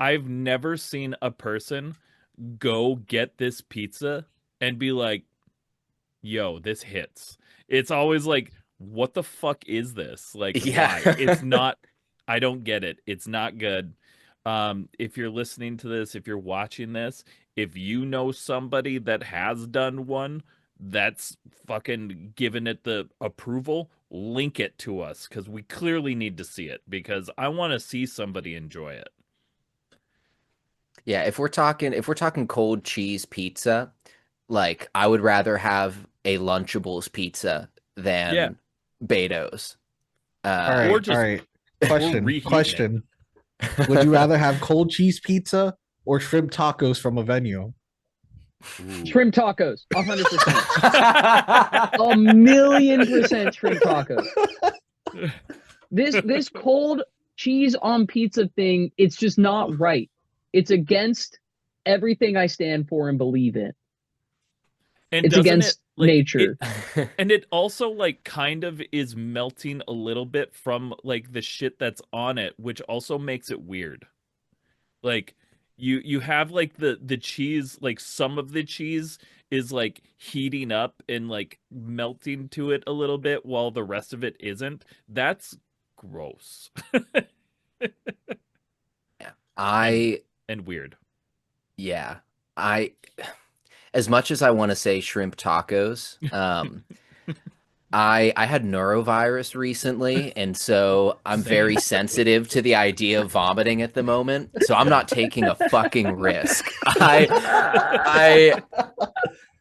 I've never seen a person go get this pizza and be like, yo, this hits. It's always like, what the fuck is this? Like, Yeah. why? It's not, I don't get it. It's not good. If you're listening to this, if you're watching this, if you know somebody that has done one that's fucking given it the approval, link it to us, because we clearly need to see it, because I want to see somebody enjoy it. Yeah, if we're talking cold cheese pizza, like I would rather have a Lunchables pizza Yeah. than Beto's. All right, Or all just right. or reheating Question. Would you rather have cold cheese pizza or shrimp tacos from a venue? Ooh. Shrimp tacos, 100%. A million percent shrimp tacos. This cold cheese on pizza thing, it's just not right. It's against everything I stand for and believe in. And It's doesn't against it, like, nature. and it also like kind of is melting a little bit from like the shit that's on it, which also makes it weird. Like you have like the cheese, like some of the cheese is like heating up and like melting to it a little bit while the rest of it isn't. That's gross. Yeah. and I and weird. yeah. I As much as I want to say shrimp tacos, I had neurovirus recently, and so I'm very Same. sensitive to the idea of vomiting at the moment. So I'm Yeah. not taking a fucking risk. I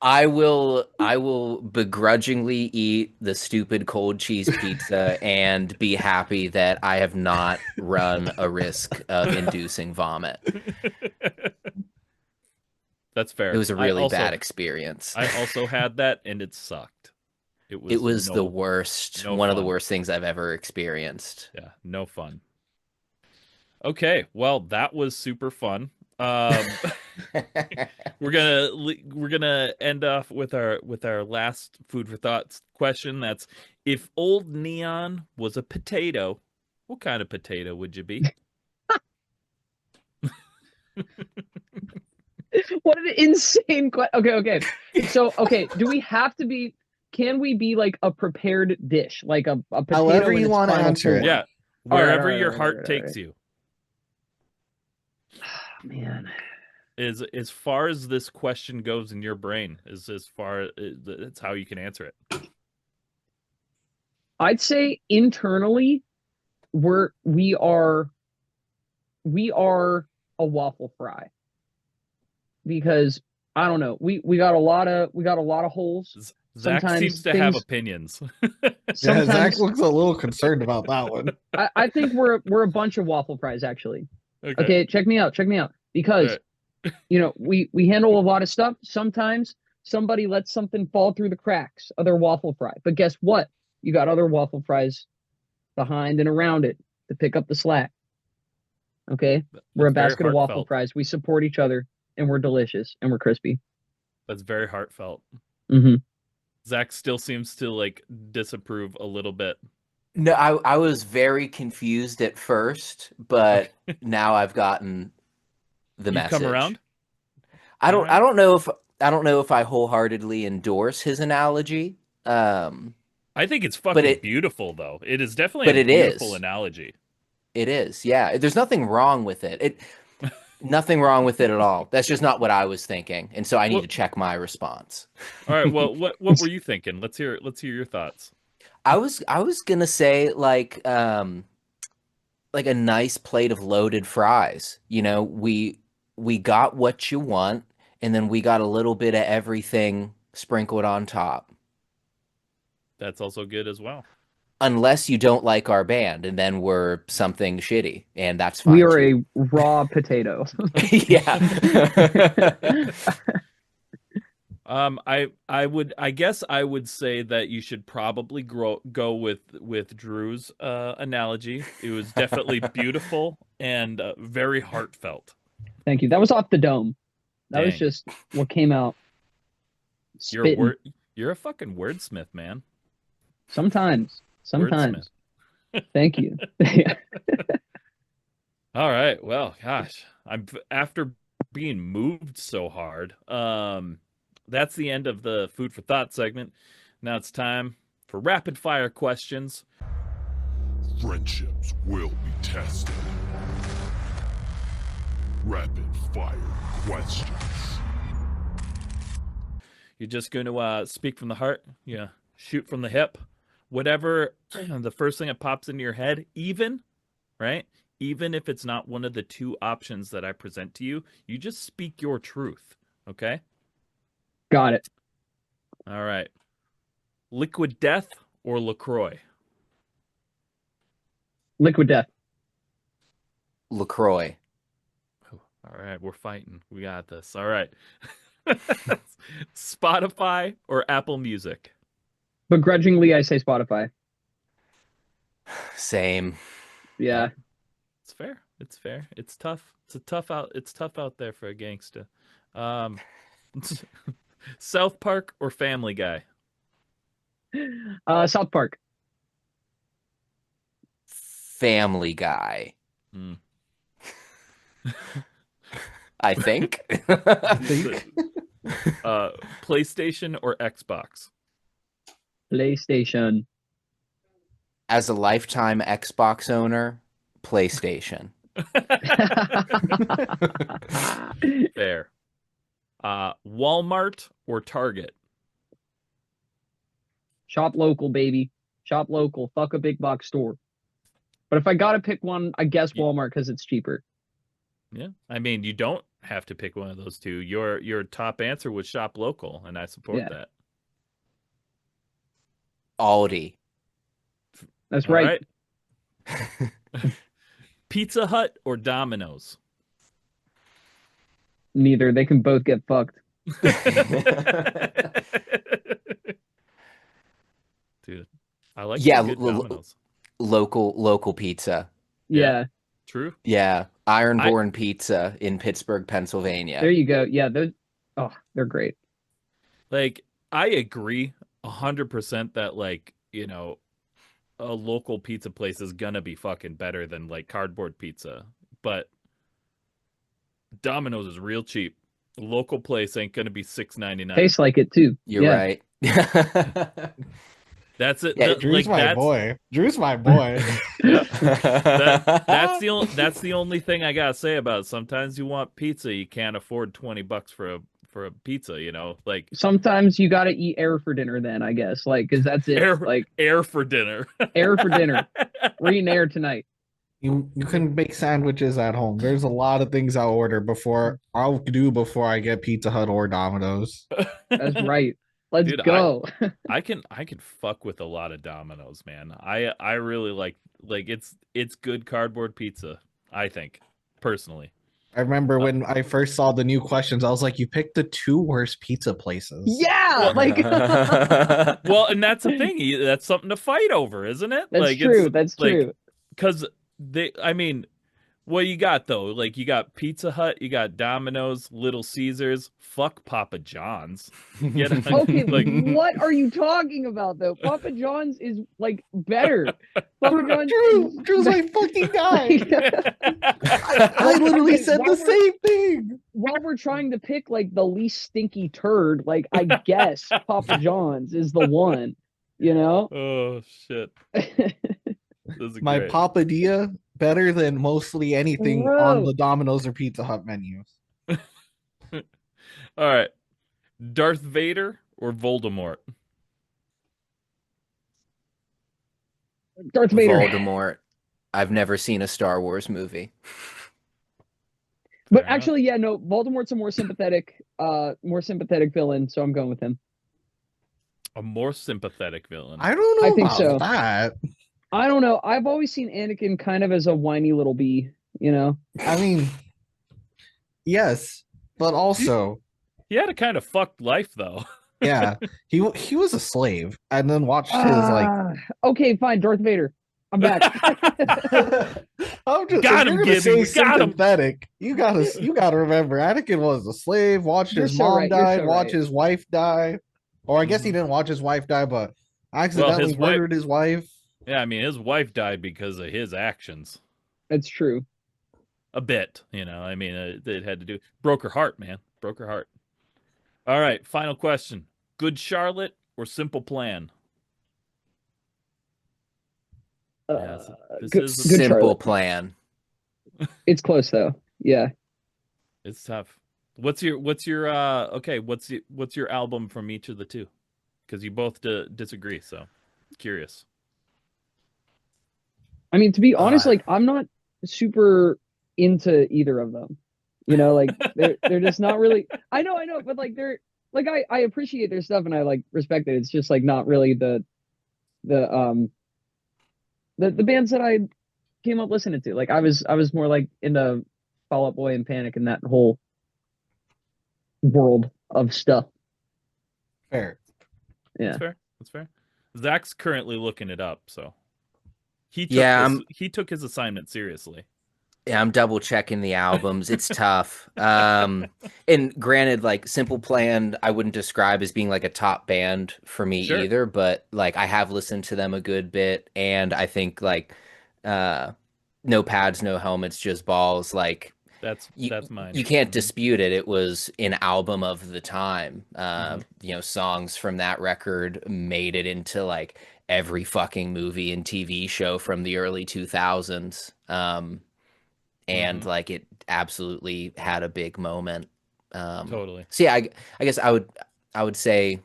I will begrudgingly eat the stupid cold cheese pizza and be happy that I have not run a risk of inducing vomit. That's It fair. was a really bad experience. I also had that and it sucked. It It was was the worst, no one of the fun. worst things I've ever experienced. Yeah, no fun. Okay, well, that was super fun. We're gonna end off with our last food for thoughts question. That's, if old Neon was a potato, what kind of potato would you be? What an insane question. Okay. So, okay, do we have to be, can we be like a prepared dish, like a potato However in you its want to final answer it. form? Yeah, All right, wherever all right, your all right, heart all right, takes all you. right. Man, Is as far as this question goes in your brain, is as far that's how you can answer it. I'd say internally we are a waffle fry, because I don't know, we got a lot of holes. Zach seems Sometimes to have things opinions. Yeah, Zach sometimes looks a little concerned about that one. I think we're a bunch of waffle fries actually. Okay. Okay, check me out. Because All we handle a lot of stuff. Sometimes somebody lets something fall through the cracks of their waffle fry. But guess what? You got other waffle fries behind and around it to pick up the slack. Okay? We're a That's very basket of waffle heartfelt. fries. We support each other, and we're delicious and we're crispy. That's very heartfelt. Mm-hmm. Zach still seems to like disapprove a little bit. No, I was very confused at first, but now I've gotten the You've come message. around? I don't Alright. I don't know if I wholeheartedly endorse his analogy. I think it's But fucking beautiful, though. It is definitely but a it beautiful is. analogy. It is. Yeah. There's nothing wrong with it. Nothing wrong with it at all. That's just not what I was thinking, and so I need Well- to check my response. All right. Well, what were you thinking? Let's hear your thoughts. I was gonna say like a nice plate of loaded fries. You know, we got what you want, and then we got a little bit of everything sprinkled on top. That's also good as well. Unless you don't like our band, and then we're something shitty, and that's fine We are too. a raw potato. Yeah. I guess I would say that you should probably go with Drew's analogy. It was definitely beautiful and very heartfelt. Thank you. That was off the dome. That was Dang. just what came out. You're a Spitting. you're a fucking wordsmith, man. Sometimes. Wordsmith. Thank you. All right. Well, gosh, I'm after being moved so hard. That's the end of the food for thought segment. Now it's time for rapid fire questions. Friendships will be tested. Rapid fire questions. You're just going to speak from the heart. Yeah, shoot from the hip. Whatever the first thing that pops into your head, even, right? Even if it's not one of the two options that I present to you, you just speak your truth. Okay? Got it. All right. Liquid Death or LaCroix? Liquid Death. LaCroix. All right, we're fighting. We got this. All right. Spotify or Apple Music? Begrudgingly, I say Spotify. Same. Yeah. It's fair. It's fair. It's tough. It's tough out there for a gangsta. South Park or Family Guy? South Park. Family Guy. Hmm. I think. I think. PlayStation or Xbox? PlayStation. As a lifetime Xbox owner, PlayStation. Fair. Walmart or Target? Shop local, baby. Shop local. Fuck a big box store. But if I gotta pick one, I guess Walmart because it's cheaper. Yeah. I mean, you don't have to pick one of those two. Your top answer was shop local, and I support Yeah. that. Aldi. That's All right. Pizza Hut or Domino's? Neither. They can both get fucked. Dude, I like Yeah, some good Domino's. local pizza. Yeah. True. Yeah, Ironborn Pizza in Pittsburgh, Pennsylvania. There you go. Yeah, they're great. Like, I agree 100% that, like, you know, a local pizza place is gonna be fucking better than like cardboard pizza, but Domino's is real cheap. A local place ain't gonna be $6.99. Tastes like it too. You're Yeah. right. That's it. Yeah, Drew's my boy. Drew's my boy. That's the only thing I gotta say about it. Sometimes you want pizza, you can't afford $20 for a pizza. You know, like Sometimes you gotta eat air for dinner. Then I guess, like, because that's it. air for dinner. Air for dinner. We're eating air tonight. You can make sandwiches at home. There's a lot of things I'll do before I get Pizza Hut or Domino's. That's right. Let's Dude, go. I can fuck with a lot of Domino's, man. I really like it's good cardboard pizza, I think, personally. I remember when I first saw the new questions, I was like, you picked the two worst pizza places. Yeah, like Well, and that's the thing. That's something to fight over, isn't it? that's like true. it's That's like, true. because I mean, what you got though? Like, you got Pizza Hut, you got Domino's, Little Caesars. Fuck Papa John's. Get it? Okay, like, what are you talking about though? Papa John's is like better. Papa John's Drew's my fucking guy. I literally said the same thing. While we're trying to pick like the least stinky turd, like I guess Papa John's is the one, you know? Oh shit. This is My great. papadilla better than mostly anything on Bro. the Domino's or Pizza Hut menus. All right. Darth Vader or Voldemort? Darth Vader. Voldemort. I've never seen a Star Wars movie. But Fair enough. actually, yeah, no, Voldemort's a more sympathetic villain, so I'm going with him. A more sympathetic villain. I don't know I think about so. that. I don't know. I've always seen Anakin kind of as a whiny little bee, you know? I mean, yes, but also, He had a kind of fucked life, though. yeah, he was a slave and then watched his like. Okay, fine, Darth Vader. I'm back. I'm just Got if him, you're gonna Gibby, say we got him. sympathetic. You gotta remember, Anakin was a slave. Watched You're his so mom right, you're die. so Watch right. his wife die. Or I guess he Mhm. didn't watch his wife die, but accidentally his wife- murdered his wife. Yeah, I mean, his wife died because of his actions. That's true. A bit, you know. I mean, it had to do. Broke her heart, man. Broke her heart. All right, final question. Good Charlotte or Simple Plan? Yes, this good, is good Simple Charlotte. Plan. It's close though. Yeah. it's tough. What's your okay? What's your album from each of the two? Because you both disagree. So curious. I mean, to be honest, Uh, like I'm not super into either of them. You know, like they're just not really. I know, but like they're like I appreciate their stuff and I like respect it. It's just like not really the bands that I came up listening to. Like I was more like into Fall Out Boy and Panic and that whole world of stuff. Fair. Yeah. That's fair. That's fair. Zach's currently looking it up, so he took Yeah, he took his assignment seriously. Yeah, I'm double checking the albums. It's tough. And granted, like Simple Plan, I wouldn't describe as being like a top band for me Sure. either, but like I have listened to them a good bit, and I think like No Pads, No Helmets, Just Balls, like That's mine. you can't Mhm. dispute it. It was an album of the time. Mhm. You know, songs from that record made it into like every fucking movie and TV show from the early 2000s. And Mhm. like it absolutely had a big moment. Totally. So yeah, I guess I would say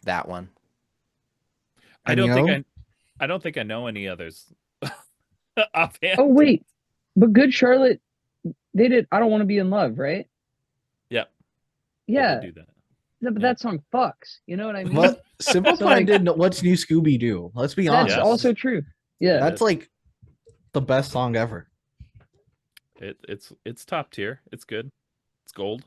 that one. I And don't think yo, I don't think I know any others offhand. Oh wait, but Good Charlotte, they did. I don't want to be in love, right? Yep. Yeah, Do that. no, but Yeah. that song fucks. You know what I mean? but Simple So, Plan like, did What's New Scooby Doo. Let's be That's honest. Yes. also true. Yeah. That's like the best song ever. It's top tier. It's good. It's gold.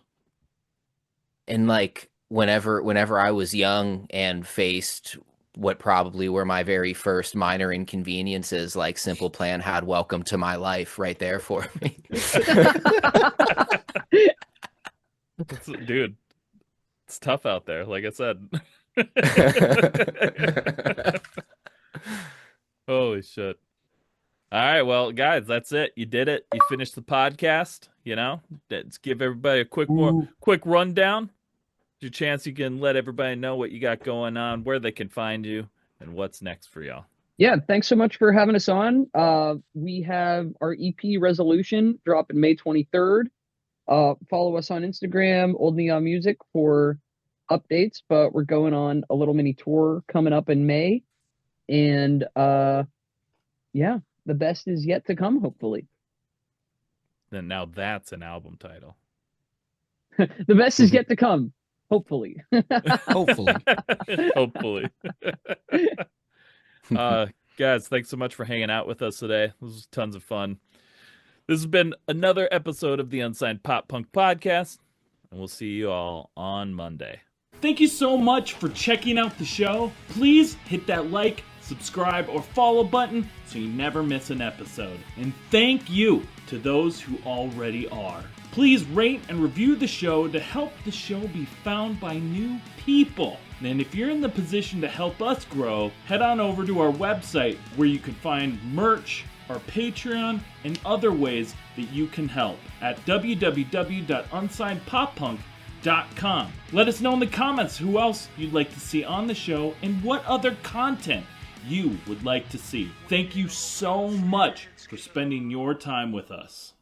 And like whenever I was young and faced what probably were my very first minor inconveniences, like Simple Plan had Welcome to My Life right there for me. Dude, it's tough out there, like I said. Holy shit. All right, well, guys, that's it. You did it. You finished the podcast, you know? Let's give everybody a quick rundown. Your chance you can let everybody know what you got going on, where they can find you, and what's next for y'all. Yeah, thanks so much for having us on. We have our EP Resolution dropping May 23rd. Follow us on Instagram, Old Neon Music, for updates, but we're going on a little mini tour coming up in May. And yeah, the best is yet to come, hopefully. Then now that's an album title. The best is yet to come, hopefully. Hopefully. Hopefully. Guys, thanks so much for hanging out with us today. This was tons of fun. This has been another episode of the Unsigned Pop Punk Podcast, and we'll see you all on Monday. Thank you so much for checking out the show. Please hit that like, subscribe, or follow button so you never miss an episode. And thank you to those who already are. Please rate and review the show to help the show be found by new people. And if you're in the position to help us grow, head on over to our website where you can find merch, our Patreon, and other ways that you can help at www.unsignedpoppunk.com. Let us know in the comments who else you'd like to see on the show and what other content you would like to see. Thank you so much for spending your time with us.